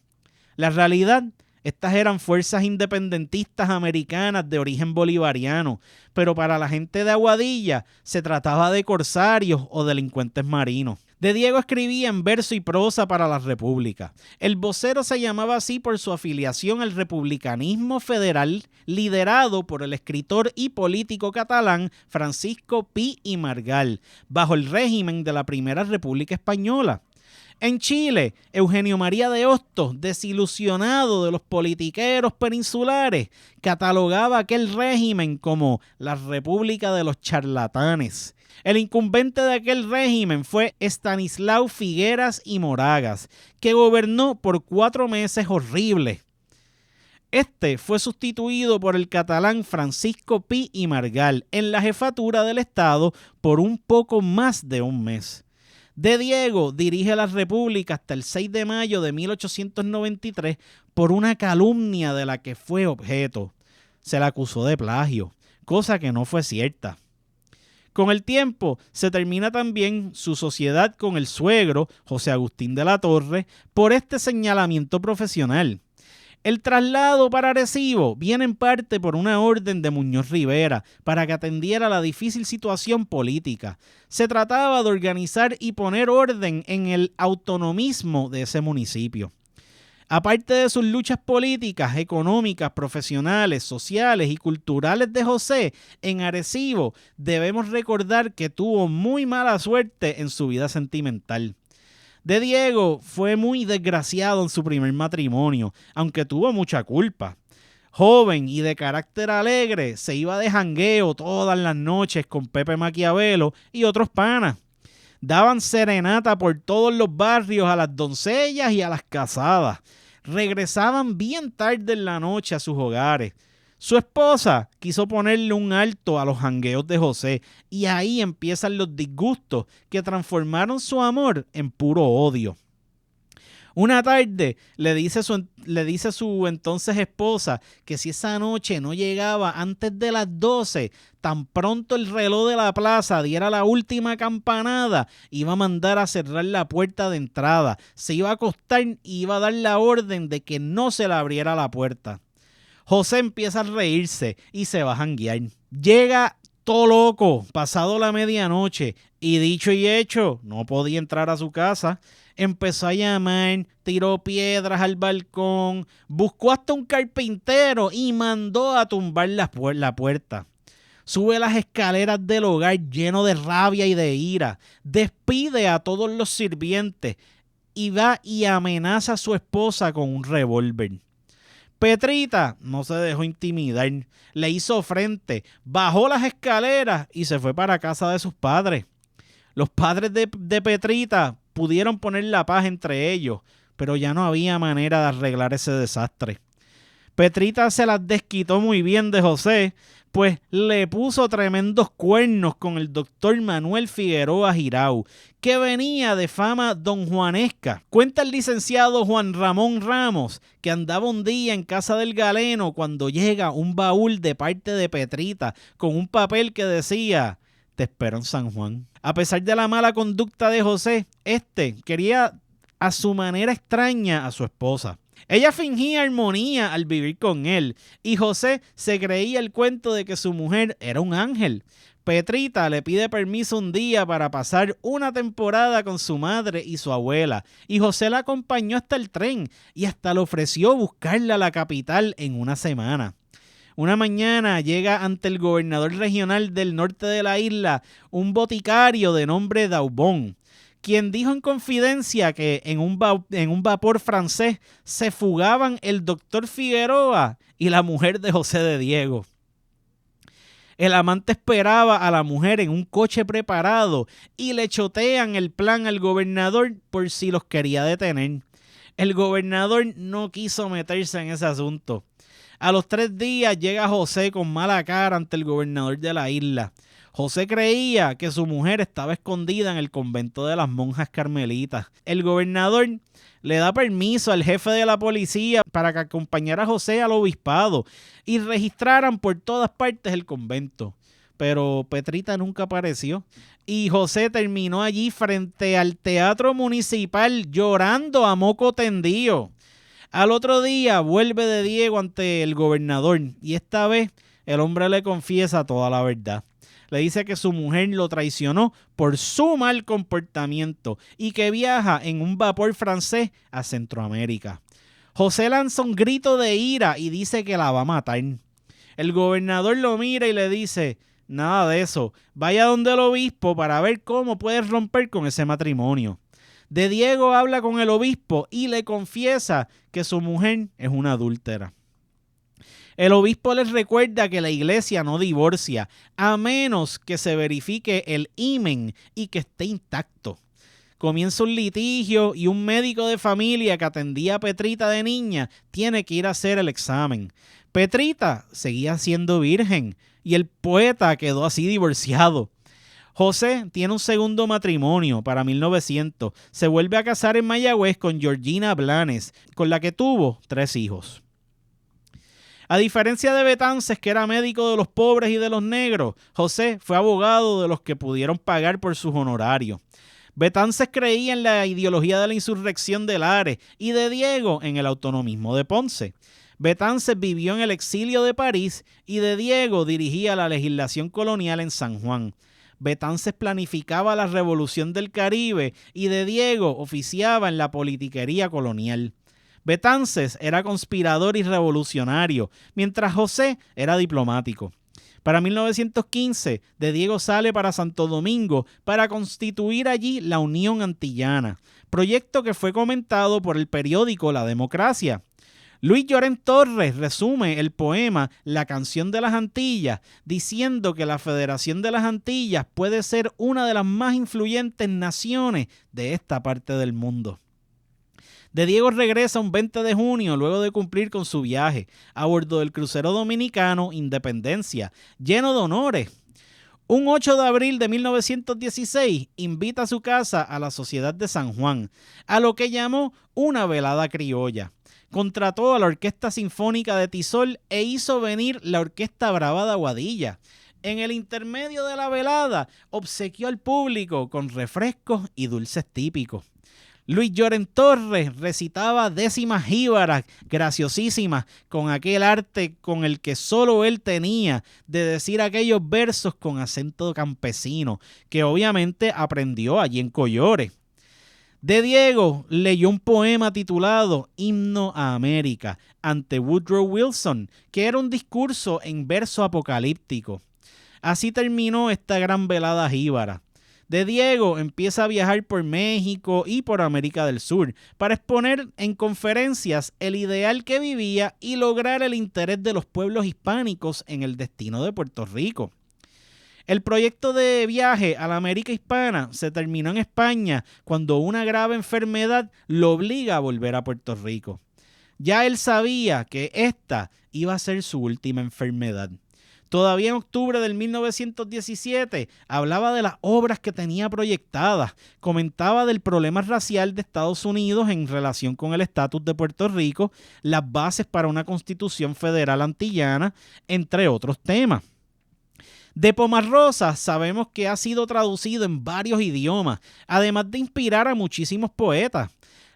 La realidad, estas eran fuerzas independentistas americanas de origen bolivariano, pero para la gente de Aguadilla se trataba de corsarios o delincuentes marinos. De Diego escribía en verso y prosa para la República. El vocero se llamaba así por su afiliación al republicanismo federal, liderado por el escritor y político catalán Francisco Pi y Margall, bajo el régimen de la Primera República Española. En Chile, Eugenio María de Hostos, desilusionado de los politiqueros peninsulares, catalogaba aquel régimen como la República de los Charlatanes. El incumbente de aquel régimen fue Estanislao Figueras y Moragas, que gobernó por 4 meses horribles. Este fue sustituido por el catalán Francisco Pi y Margall en la jefatura del Estado por un poco más de un mes. De Diego dirige la República hasta el 6 de mayo de 1893 por una calumnia de la que fue objeto. Se la acusó de plagio, cosa que no fue cierta. Con el tiempo se termina también su sociedad con el suegro, José Agustín de la Torre, por este señalamiento profesional. El traslado para Arecibo viene en parte por una orden de Muñoz Rivera para que atendiera la difícil situación política. Se trataba de organizar y poner orden en el autonomismo de ese municipio. Aparte de sus luchas políticas, económicas, profesionales, sociales y culturales de José, en Arecibo debemos recordar que tuvo muy mala suerte en su vida sentimental. De Diego fue muy desgraciado en su primer matrimonio, aunque tuvo mucha culpa. Joven y de carácter alegre, se iba de jangueo todas las noches con Pepe Maquiavelo y otros panas. Daban serenata por todos los barrios a las doncellas y a las casadas. Regresaban bien tarde en la noche a sus hogares. Su esposa quiso ponerle un alto a los jangueos de José y ahí empiezan los disgustos que transformaron su amor en puro odio. Una tarde le dice su entonces esposa que si esa noche no llegaba antes de las 12, tan pronto el reloj de la plaza diera la última campanada, iba a mandar a cerrar la puerta de entrada, se iba a acostar y iba a dar la orden de que no se le abriera la puerta. José empieza a reírse y se va a janguear. Llega todo loco, pasado la medianoche, y dicho y hecho, no podía entrar a su casa. Empezó a llamar, tiró piedras al balcón, buscó hasta un carpintero y mandó a tumbar la puerta. Sube las escaleras del hogar lleno de rabia y de ira, despide a todos los sirvientes y va y amenaza a su esposa con un revólver. Petrita no se dejó intimidar, le hizo frente, bajó las escaleras y se fue para casa de sus padres. Los padres de Petrita pudieron poner la paz entre ellos, pero ya no había manera de arreglar ese desastre. Petrita se las desquitó muy bien de José, pues le puso tremendos cuernos con el doctor Manuel Figueroa Girau, que venía de fama donjuanesca. Cuenta el licenciado Juan Ramón Ramos que andaba un día en casa del galeno cuando llega un baúl de parte de Petrita con un papel que decía: "Te espero en San Juan". A pesar de la mala conducta de José, quería a su manera extraña a su esposa. Ella fingía armonía al vivir con él y José se creía el cuento de que su mujer era un ángel. Petrita le pide permiso un día para pasar una temporada con su madre y su abuela y José la acompañó hasta el tren y hasta le ofreció buscarla a la capital en una semana. Una mañana llega ante el gobernador regional del norte de la isla un boticario de nombre Daubon, quien dijo en confidencia que en un vapor francés se fugaban el doctor Figueroa y la mujer de José de Diego. El amante esperaba a la mujer en un coche preparado y le chotean el plan al gobernador por si los quería detener. El gobernador no quiso meterse en ese asunto. A los 3 días llega José con mala cara ante el gobernador de la isla. José creía que su mujer estaba escondida en el convento de las monjas carmelitas. El gobernador le da permiso al jefe de la policía para que acompañara a José al obispado y registraran por todas partes el convento. Pero Petrita nunca apareció y José terminó allí frente al teatro municipal llorando a moco tendido. Al otro día vuelve de Diego ante el gobernador y esta vez el hombre le confiesa toda la verdad. Le dice que su mujer lo traicionó por su mal comportamiento y que viaja en un vapor francés a Centroamérica. José lanza un grito de ira y dice que la va a matar. El gobernador lo mira y le dice: nada de eso, vaya donde el obispo para ver cómo puede romper con ese matrimonio. De Diego habla con el obispo y le confiesa que su mujer es una adúltera. El obispo les recuerda que la iglesia no divorcia a menos que se verifique el himen y que esté intacto. Comienza un litigio y un médico de familia que atendía a Petrita de niña tiene que ir a hacer el examen. Petrita seguía siendo virgen y el poeta quedó así divorciado. José tiene un segundo matrimonio para 1900. Se vuelve a casar en Mayagüez con Georgina Blanes, con la que tuvo 3 hijos. A diferencia de Betances, que era médico de los pobres y de los negros, José fue abogado de los que pudieron pagar por sus honorarios. Betances creía en la ideología de la insurrección de Lares y de Diego en el autonomismo de Ponce. Betances vivió en el exilio de París y de Diego dirigía la legislación colonial en San Juan. Betances planificaba la revolución del Caribe y de Diego oficiaba en la politiquería colonial. Betances era conspirador y revolucionario, mientras José era diplomático. Para 1915, de Diego sale para Santo Domingo para constituir allí la Unión Antillana, proyecto que fue comentado por el periódico La Democracia. Luis Llorent Torres resume el poema La canción de las Antillas, diciendo que la Federación de las Antillas puede ser una de las más influyentes naciones de esta parte del mundo. De Diego regresa un 20 de junio luego de cumplir con su viaje a bordo del crucero dominicano Independencia, lleno de honores. Un 8 de abril de 1916 invita a su casa a la Sociedad de San Juan, a lo que llamó una velada criolla. Contrató a la Orquesta Sinfónica de Tisol e hizo venir la Orquesta Brava de Aguadilla. En el intermedio de la velada obsequió al público con refrescos y dulces típicos. Luis Llorent Torres recitaba décimas jíbaras graciosísimas con aquel arte con el que solo él tenía de decir aquellos versos con acento campesino, que obviamente aprendió allí en Collores. De Diego leyó un poema titulado Himno a América ante Woodrow Wilson, que era un discurso en verso apocalíptico. Así terminó esta gran velada jíbara. De Diego empieza a viajar por México y por América del Sur para exponer en conferencias el ideal que vivía y lograr el interés de los pueblos hispánicos en el destino de Puerto Rico. El proyecto de viaje a la América hispana se terminó en España cuando una grave enfermedad lo obliga a volver a Puerto Rico. Ya él sabía que esta iba a ser su última enfermedad. Todavía en octubre del 1917 hablaba de las obras que tenía proyectadas, comentaba del problema racial de Estados Unidos en relación con el estatus de Puerto Rico, las bases para una constitución federal antillana, entre otros temas. De Pomarrosa sabemos que ha sido traducido en varios idiomas, además de inspirar a muchísimos poetas.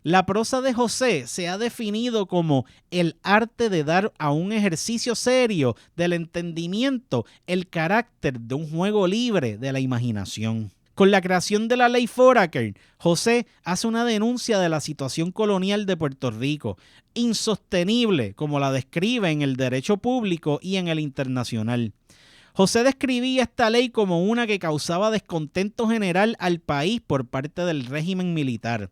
La prosa de José se ha definido como el arte de dar a un ejercicio serio del entendimiento el carácter de un juego libre de la imaginación. Con la creación de la ley Foraker, José hace una denuncia de la situación colonial de Puerto Rico, insostenible como la describe en el derecho público y en el internacional. José describía esta ley como una que causaba descontento general al país por parte del régimen militar.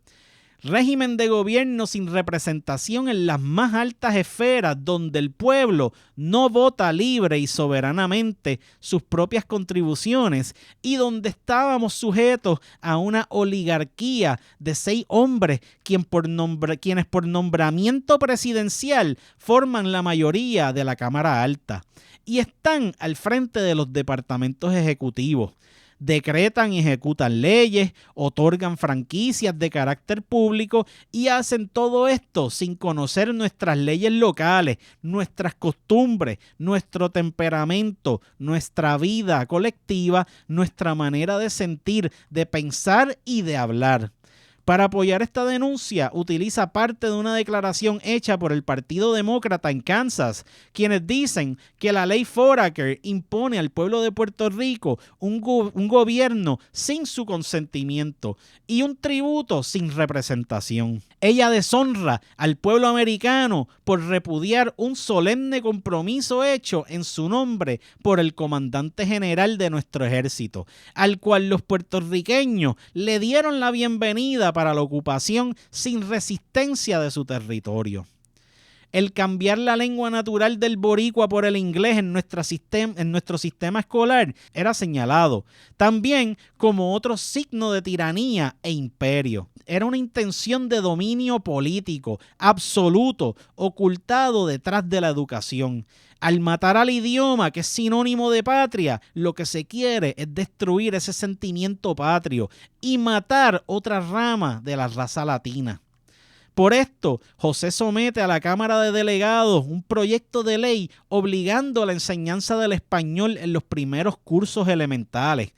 régimen de gobierno sin representación en las más altas esferas, donde el pueblo no vota libre y soberanamente sus propias contribuciones y donde estábamos sujetos a una oligarquía de 6 hombres quienes por nombramiento presidencial forman la mayoría de la Cámara Alta y están al frente de los departamentos ejecutivos. Decretan y ejecutan leyes, otorgan franquicias de carácter público y hacen todo esto sin conocer nuestras leyes locales, nuestras costumbres, nuestro temperamento, nuestra vida colectiva, nuestra manera de sentir, de pensar y de hablar. Para apoyar esta denuncia, utiliza parte de una declaración hecha por el Partido Demócrata en Kansas, quienes dicen que la ley Foraker impone al pueblo de Puerto Rico un gobierno sin su consentimiento y un tributo sin representación. Ella deshonra al pueblo americano por repudiar un solemne compromiso hecho en su nombre por el comandante general de nuestro ejército, al cual los puertorriqueños le dieron la bienvenida para la ocupación sin resistencia de su territorio. El cambiar la lengua natural del boricua por el inglés en nuestro sistema escolar era señalado también como otro signo de tiranía e imperio. Era una intención de dominio político absoluto ocultado detrás de la educación. Al matar al idioma, que es sinónimo de patria, lo que se quiere es destruir ese sentimiento patrio y matar otra rama de la raza latina. Por esto, José somete a la Cámara de Delegados un proyecto de ley obligando a la enseñanza del español en los primeros cursos elementales.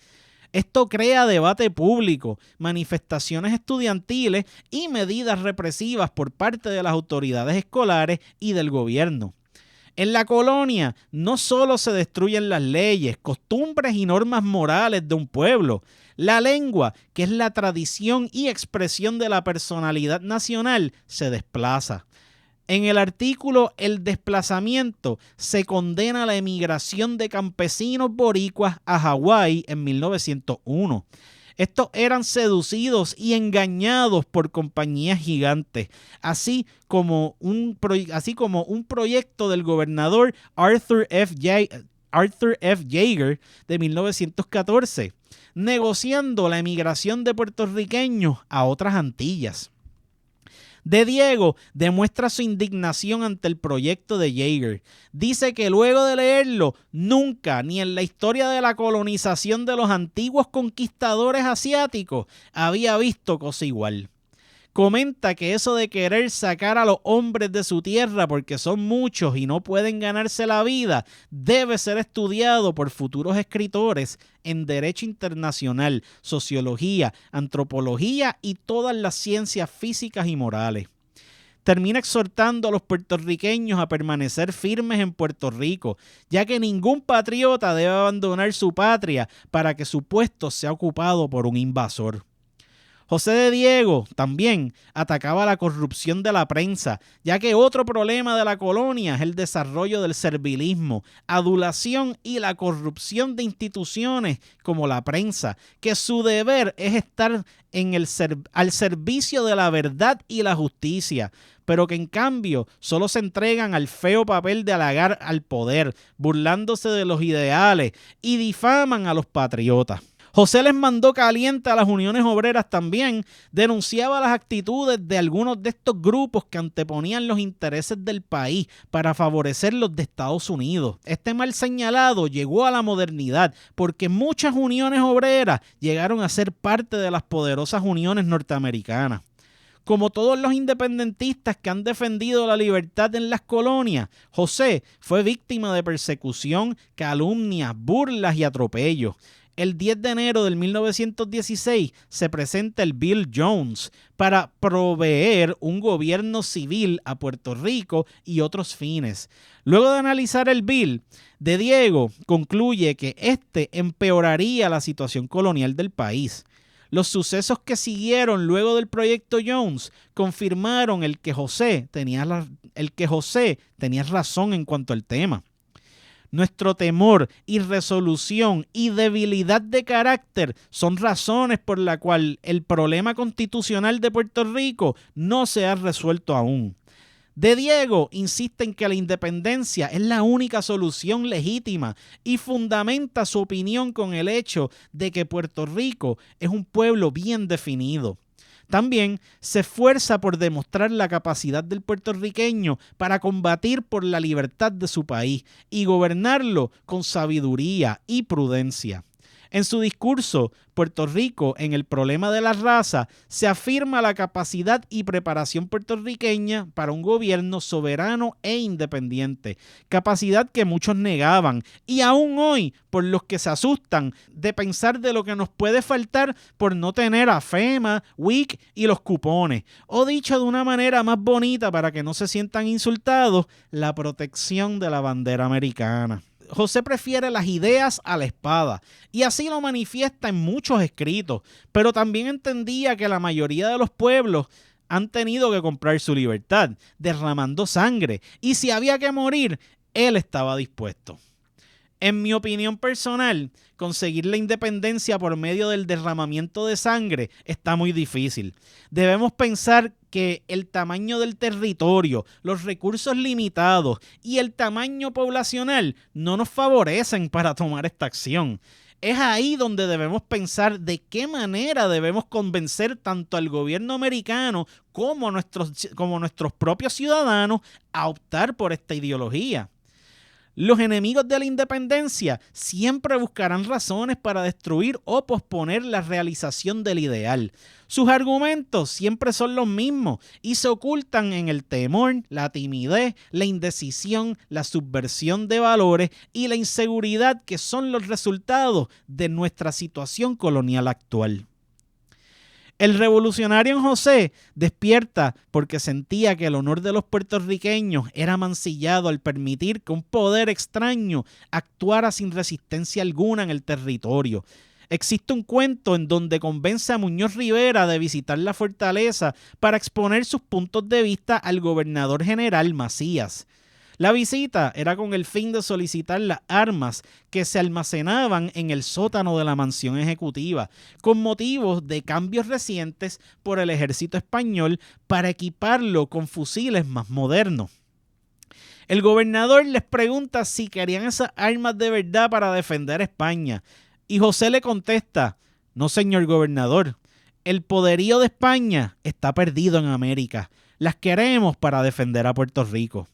Esto crea debate público, manifestaciones estudiantiles y medidas represivas por parte de las autoridades escolares y del gobierno. En la colonia no solo se destruyen las leyes, costumbres y normas morales de un pueblo. La lengua, que es la tradición y expresión de la personalidad nacional, se desplaza. En el artículo El desplazamiento se condena la emigración de campesinos boricuas a Hawái en 1901. Estos eran seducidos y engañados por compañías gigantes, así como un proyecto del gobernador Arthur F. Jaeger de 1914, negociando la emigración de puertorriqueños a otras Antillas. De Diego demuestra su indignación ante el proyecto de Jaeger. Dice que luego de leerlo, nunca, ni en la historia de la colonización de los antiguos conquistadores asiáticos, había visto cosa igual. Comenta que eso de querer sacar a los hombres de su tierra porque son muchos y no pueden ganarse la vida debe ser estudiado por futuros escritores en Derecho Internacional, Sociología, Antropología y todas las ciencias físicas y morales. Termina exhortando a los puertorriqueños a permanecer firmes en Puerto Rico, ya que ningún patriota debe abandonar su patria para que su puesto sea ocupado por un invasor. José de Diego también atacaba la corrupción de la prensa, ya que otro problema de la colonia es el desarrollo del servilismo, adulación y la corrupción de instituciones como la prensa, que su deber es estar al servicio de la verdad y la justicia, pero que en cambio solo se entregan al feo papel de halagar al poder, burlándose de los ideales y difaman a los patriotas. José les mandó caliente a las uniones obreras también, denunciaba las actitudes de algunos de estos grupos que anteponían los intereses del país para favorecer los de Estados Unidos. Este mal señalado llegó a la modernidad porque muchas uniones obreras llegaron a ser parte de las poderosas uniones norteamericanas. Como todos los independentistas que han defendido la libertad en las colonias, José fue víctima de persecución, calumnias, burlas y atropellos. El 10 de enero de 1916 se presenta el Bill Jones para proveer un gobierno civil a Puerto Rico y otros fines. Luego de analizar el bill, de Diego concluye que este empeoraría la situación colonial del país. Los sucesos que siguieron luego del proyecto Jones confirmaron el que José tenía razón en cuanto al tema. Nuestro temor, irresolución y debilidad de carácter son razones por las cuales el problema constitucional de Puerto Rico no se ha resuelto aún. De Diego insiste en que la independencia es la única solución legítima y fundamenta su opinión con el hecho de que Puerto Rico es un pueblo bien definido. También se esfuerza por demostrar la capacidad del puertorriqueño para combatir por la libertad de su país y gobernarlo con sabiduría y prudencia. En su discurso, Puerto Rico en el problema de la raza, se afirma la capacidad y preparación puertorriqueña para un gobierno soberano e independiente, capacidad que muchos negaban y aún hoy por los que se asustan de pensar de lo que nos puede faltar por no tener a FEMA, WIC y los cupones, o dicho de una manera más bonita para que no se sientan insultados, la protección de la bandera americana. José prefiere las ideas a la espada y así lo manifiesta en muchos escritos, pero también entendía que la mayoría de los pueblos han tenido que comprar su libertad, derramando sangre, y si había que morir, él estaba dispuesto. En mi opinión personal, conseguir la independencia por medio del derramamiento de sangre está muy difícil. Debemos pensar que el tamaño del territorio, los recursos limitados y el tamaño poblacional no nos favorecen para tomar esta acción. Es ahí donde debemos pensar de qué manera debemos convencer tanto al gobierno americano como a nuestros propios ciudadanos a optar por esta ideología. Los enemigos de la independencia siempre buscarán razones para destruir o posponer la realización del ideal. Sus argumentos siempre son los mismos y se ocultan en el temor, la timidez, la indecisión, la subversión de valores y la inseguridad que son los resultados de nuestra situación colonial actual. El revolucionario en José despierta porque sentía que el honor de los puertorriqueños era mancillado al permitir que un poder extraño actuara sin resistencia alguna en el territorio. Existe un cuento en donde convence a Muñoz Rivera de visitar la fortaleza para exponer sus puntos de vista al gobernador general Macías. La visita era con el fin de solicitar las armas que se almacenaban en el sótano de la mansión ejecutiva, con motivos de cambios recientes por el ejército español para equiparlo con fusiles más modernos. El gobernador les pregunta si querían esas armas de verdad para defender a España, y José le contesta: no, señor gobernador, el poderío de España está perdido en América, las queremos para defender a Puerto Rico.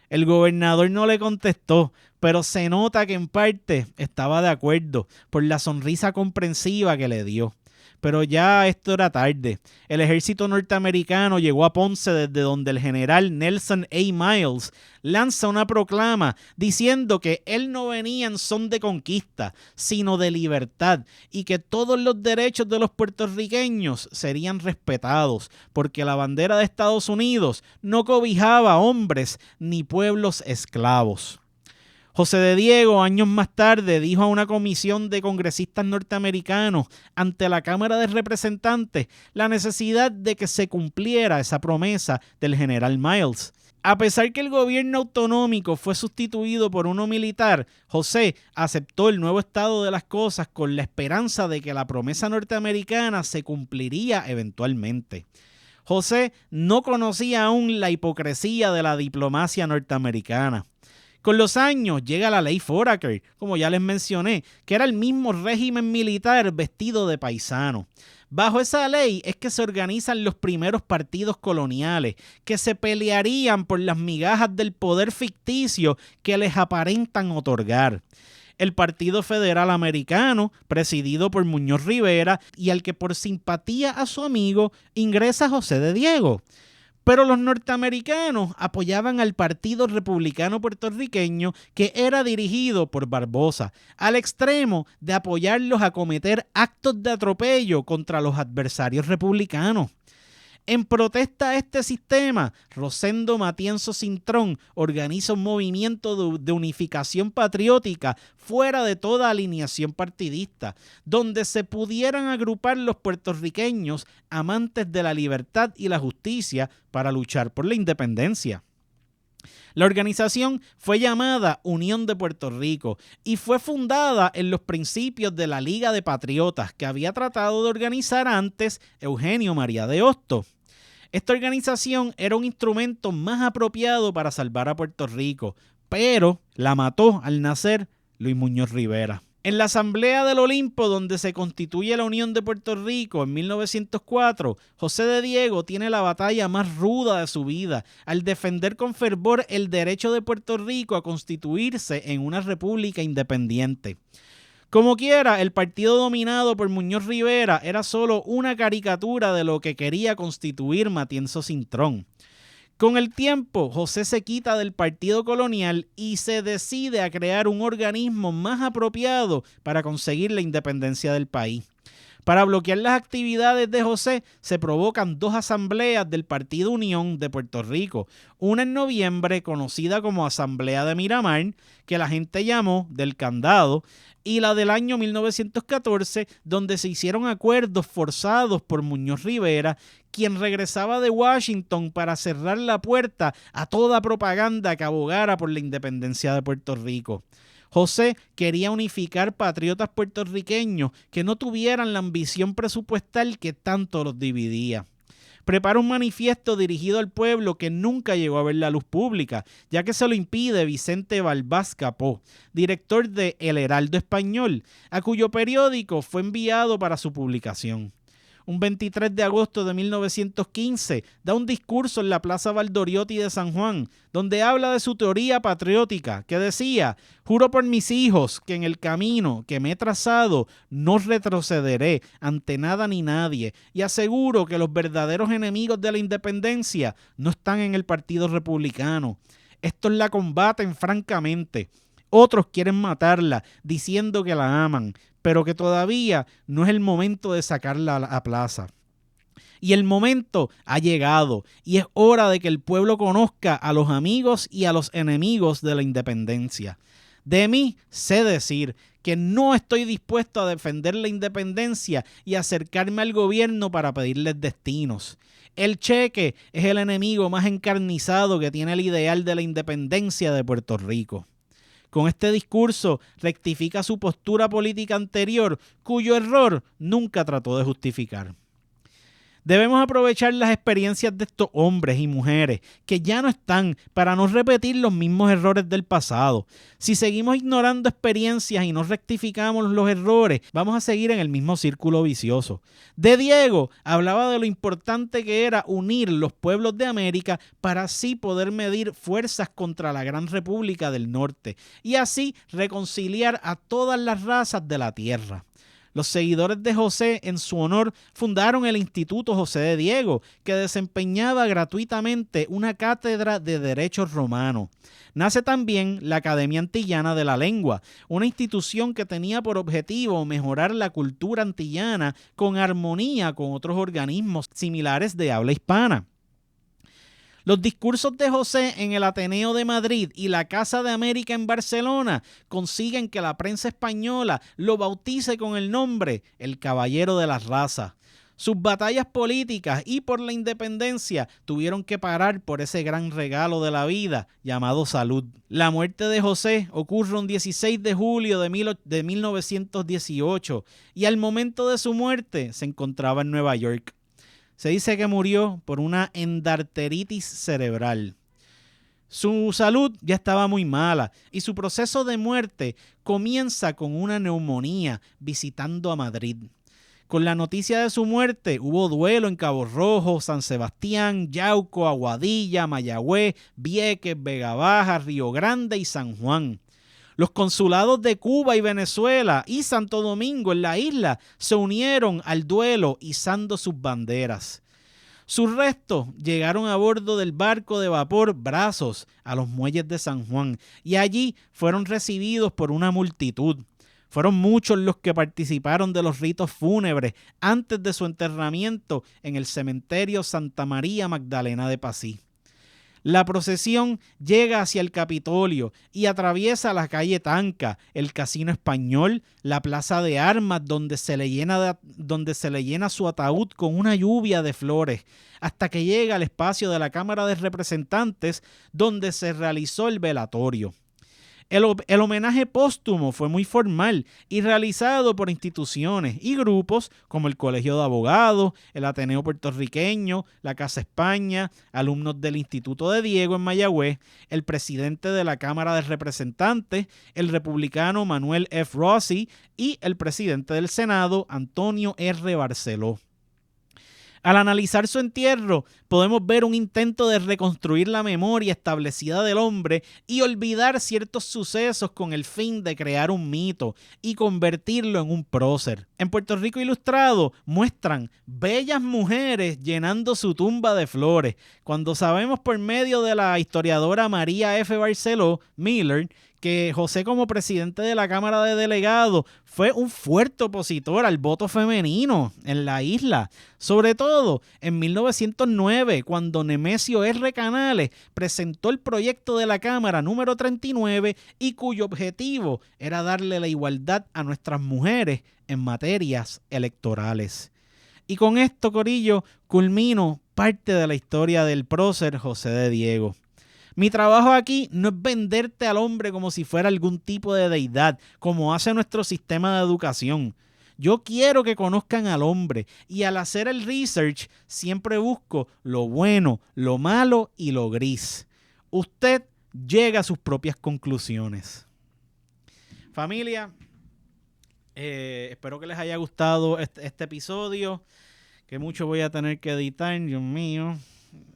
El gobernador no le contestó, pero se nota que en parte estaba de acuerdo por la sonrisa comprensiva que le dio. Pero ya esto era tarde. El ejército norteamericano llegó a Ponce desde donde el general Nelson A. Miles lanza una proclama diciendo que él no venía en son de conquista, sino de libertad, y que todos los derechos de los puertorriqueños serían respetados, porque la bandera de Estados Unidos no cobijaba hombres ni pueblos esclavos. José de Diego, años más tarde, dijo a una comisión de congresistas norteamericanos ante la Cámara de Representantes la necesidad de que se cumpliera esa promesa del general Miles. A pesar que el gobierno autonómico fue sustituido por uno militar, José aceptó el nuevo estado de las cosas con la esperanza de que la promesa norteamericana se cumpliría eventualmente. José no conocía aún la hipocresía de la diplomacia norteamericana. Con los años llega la ley Foraker, como ya les mencioné, que era el mismo régimen militar vestido de paisano. Bajo esa ley es que se organizan los primeros partidos coloniales, que se pelearían por las migajas del poder ficticio que les aparentan otorgar. El Partido Federal Americano, presidido por Muñoz Rivera, y al que por simpatía a su amigo ingresa José de Diego. Pero los norteamericanos apoyaban al Partido Republicano Puertorriqueño, que era dirigido por Barbosa, al extremo de apoyarlos a cometer actos de atropello contra los adversarios republicanos. En protesta a este sistema, Rosendo Matienzo Cintrón organiza un movimiento de unificación patriótica fuera de toda alineación partidista, donde se pudieran agrupar los puertorriqueños amantes de la libertad y la justicia para luchar por la independencia. La organización fue llamada Unión de Puerto Rico y fue fundada en los principios de la Liga de Patriotas que había tratado de organizar antes Eugenio María de Hostos. Esta organización era un instrumento más apropiado para salvar a Puerto Rico, pero la mató al nacer Luis Muñoz Rivera. En la Asamblea del Olimpo, donde se constituye la Unión de Puerto Rico en 1904, José de Diego tiene la batalla más ruda de su vida al defender con fervor el derecho de Puerto Rico a constituirse en una república independiente. Como quiera, el partido dominado por Muñoz Rivera era solo una caricatura de lo que quería constituir Matienzo Cintrón. Con el tiempo, José se quita del partido colonial y se decide a crear un organismo más apropiado para conseguir la independencia del país. Para bloquear las actividades de José, se provocan 2 asambleas del Partido Unión de Puerto Rico. Una en noviembre, conocida como Asamblea de Miramar, que la gente llamó del Candado, y la del año 1914, donde se hicieron acuerdos forzados por Muñoz Rivera, quien regresaba de Washington para cerrar la puerta a toda propaganda que abogara por la independencia de Puerto Rico. José quería unificar patriotas puertorriqueños que no tuvieran la ambición presupuestal que tanto los dividía. Prepara un manifiesto dirigido al pueblo que nunca llegó a ver la luz pública, ya que se lo impide Vicente Balbás Capó, director de El Heraldo Español, a cuyo periódico fue enviado para su publicación. Un 23 de agosto de 1915, da un discurso en la Plaza Valdoriotti de San Juan, donde habla de su teoría patriótica, que decía: «Juro por mis hijos que en el camino que me he trazado no retrocederé ante nada ni nadie, y aseguro que los verdaderos enemigos de la independencia no están en el Partido Republicano. Estos la combaten francamente. Otros quieren matarla, diciendo que la aman, pero que todavía no es el momento de sacarla a plaza. Y el momento ha llegado, y es hora de que el pueblo conozca a los amigos y a los enemigos de la independencia. De mí sé decir que no estoy dispuesto a defender la independencia y acercarme al gobierno para pedirles destinos. El cheque es el enemigo más encarnizado que tiene el ideal de la independencia de Puerto Rico». Con este discurso rectifica su postura política anterior, cuyo error nunca trató de justificar. Debemos aprovechar las experiencias de estos hombres y mujeres que ya no están para no repetir los mismos errores del pasado. Si seguimos ignorando experiencias y no rectificamos los errores, vamos a seguir en el mismo círculo vicioso. De Diego hablaba de lo importante que era unir los pueblos de América para así poder medir fuerzas contra la Gran República del Norte y así reconciliar a todas las razas de la tierra. Los seguidores de José, en su honor, fundaron el Instituto José de Diego, que desempeñaba gratuitamente una cátedra de Derecho Romano. Nace también la Academia Antillana de la Lengua, una institución que tenía por objetivo mejorar la cultura antillana con armonía con otros organismos similares de habla hispana. Los discursos de José en el Ateneo de Madrid y la Casa de América en Barcelona consiguen que la prensa española lo bautice con el nombre El Caballero de la Raza. Sus batallas políticas y por la independencia tuvieron que parar por ese gran regalo de la vida llamado salud. La muerte de José ocurre un 16 de julio de 1918 y al momento de su muerte se encontraba en Nueva York. Se dice que murió por una endarteritis cerebral. Su salud ya estaba muy mala y su proceso de muerte comienza con una neumonía visitando a Madrid. Con la noticia de su muerte hubo duelo en Cabo Rojo, San Sebastián, Yauco, Aguadilla, Mayagüez, Vieques, Vega Baja, Río Grande y San Juan. Los consulados de Cuba y Venezuela y Santo Domingo en la isla se unieron al duelo izando sus banderas. Sus restos llegaron a bordo del barco de vapor Brazos a los muelles de San Juan y allí fueron recibidos por una multitud. Fueron muchos los que participaron de los ritos fúnebres antes de su enterramiento en el cementerio Santa María Magdalena de Pasí. La procesión llega hacia el Capitolio y atraviesa la calle Tanca, el Casino Español, la Plaza de Armas, donde se le llena su ataúd con una lluvia de flores, hasta que llega al espacio de la Cámara de Representantes, donde se realizó el velatorio. El homenaje póstumo fue muy formal y realizado por instituciones y grupos como el Colegio de Abogados, el Ateneo Puertorriqueño, la Casa España, alumnos del Instituto de Diego en Mayagüez, el presidente de la Cámara de Representantes, el republicano Manuel F. Rossi y el presidente del Senado, Antonio R. Barceló. Al analizar su entierro, podemos ver un intento de reconstruir la memoria establecida del hombre y olvidar ciertos sucesos con el fin de crear un mito y convertirlo en un prócer. En Puerto Rico Ilustrado muestran bellas mujeres llenando su tumba de flores, cuando sabemos por medio de la historiadora María F. Barceló Miller que José, como presidente de la Cámara de Delegados, fue un fuerte opositor al voto femenino en la isla. Sobre todo en 1909, cuando Nemesio R. Canales presentó el proyecto de la Cámara número 39 y cuyo objetivo era darle la igualdad a nuestras mujeres en materias electorales. Y con esto, corillo, culmino parte de la historia del prócer José de Diego. Mi trabajo aquí no es venderte al hombre como si fuera algún tipo de deidad, como hace nuestro sistema de educación. Yo quiero que conozcan al hombre y al hacer el research siempre busco lo bueno, lo malo y lo gris. Usted llega a sus propias conclusiones. Familia, espero que les haya gustado este episodio, que mucho voy a tener que editar, Dios mío.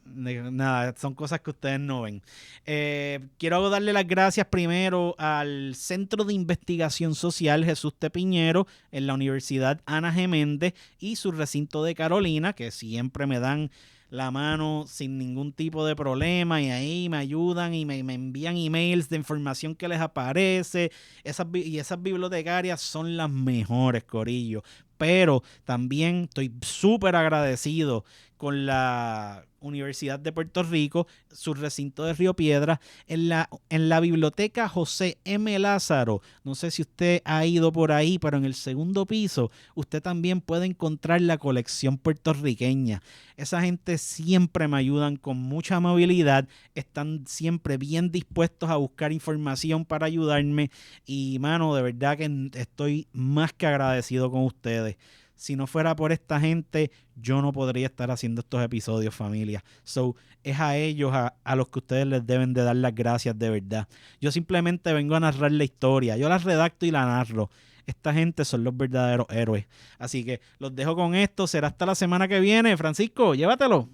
Nada, son cosas que ustedes no ven. Quiero darle las gracias primero al Centro de Investigación Social Jesús T. Piñero en la Universidad Ana G. Méndez y su recinto de Carolina, que siempre me dan la mano sin ningún tipo de problema y ahí me ayudan y me envían emails de información que les aparece. Esas bibliotecarias son las mejores, corillo. Pero también estoy súper agradecido con la Universidad de Puerto Rico, su recinto de Río Piedras, en la biblioteca José M. Lázaro. No sé si usted ha ido por ahí, pero en el segundo piso usted también puede encontrar la colección puertorriqueña. Esa gente siempre me ayudan con mucha amabilidad, están siempre bien dispuestos a buscar información para ayudarme y, mano, de verdad que estoy más que agradecido con ustedes. Si no fuera por esta gente, yo no podría estar haciendo estos episodios, familia. So, es a ellos a los que ustedes les deben de dar las gracias de verdad. Yo simplemente vengo a narrar la historia. Yo la redacto y la narro. Esta gente son los verdaderos héroes. Así que los dejo con esto. Será hasta la semana que viene. Francisco, llévatelo.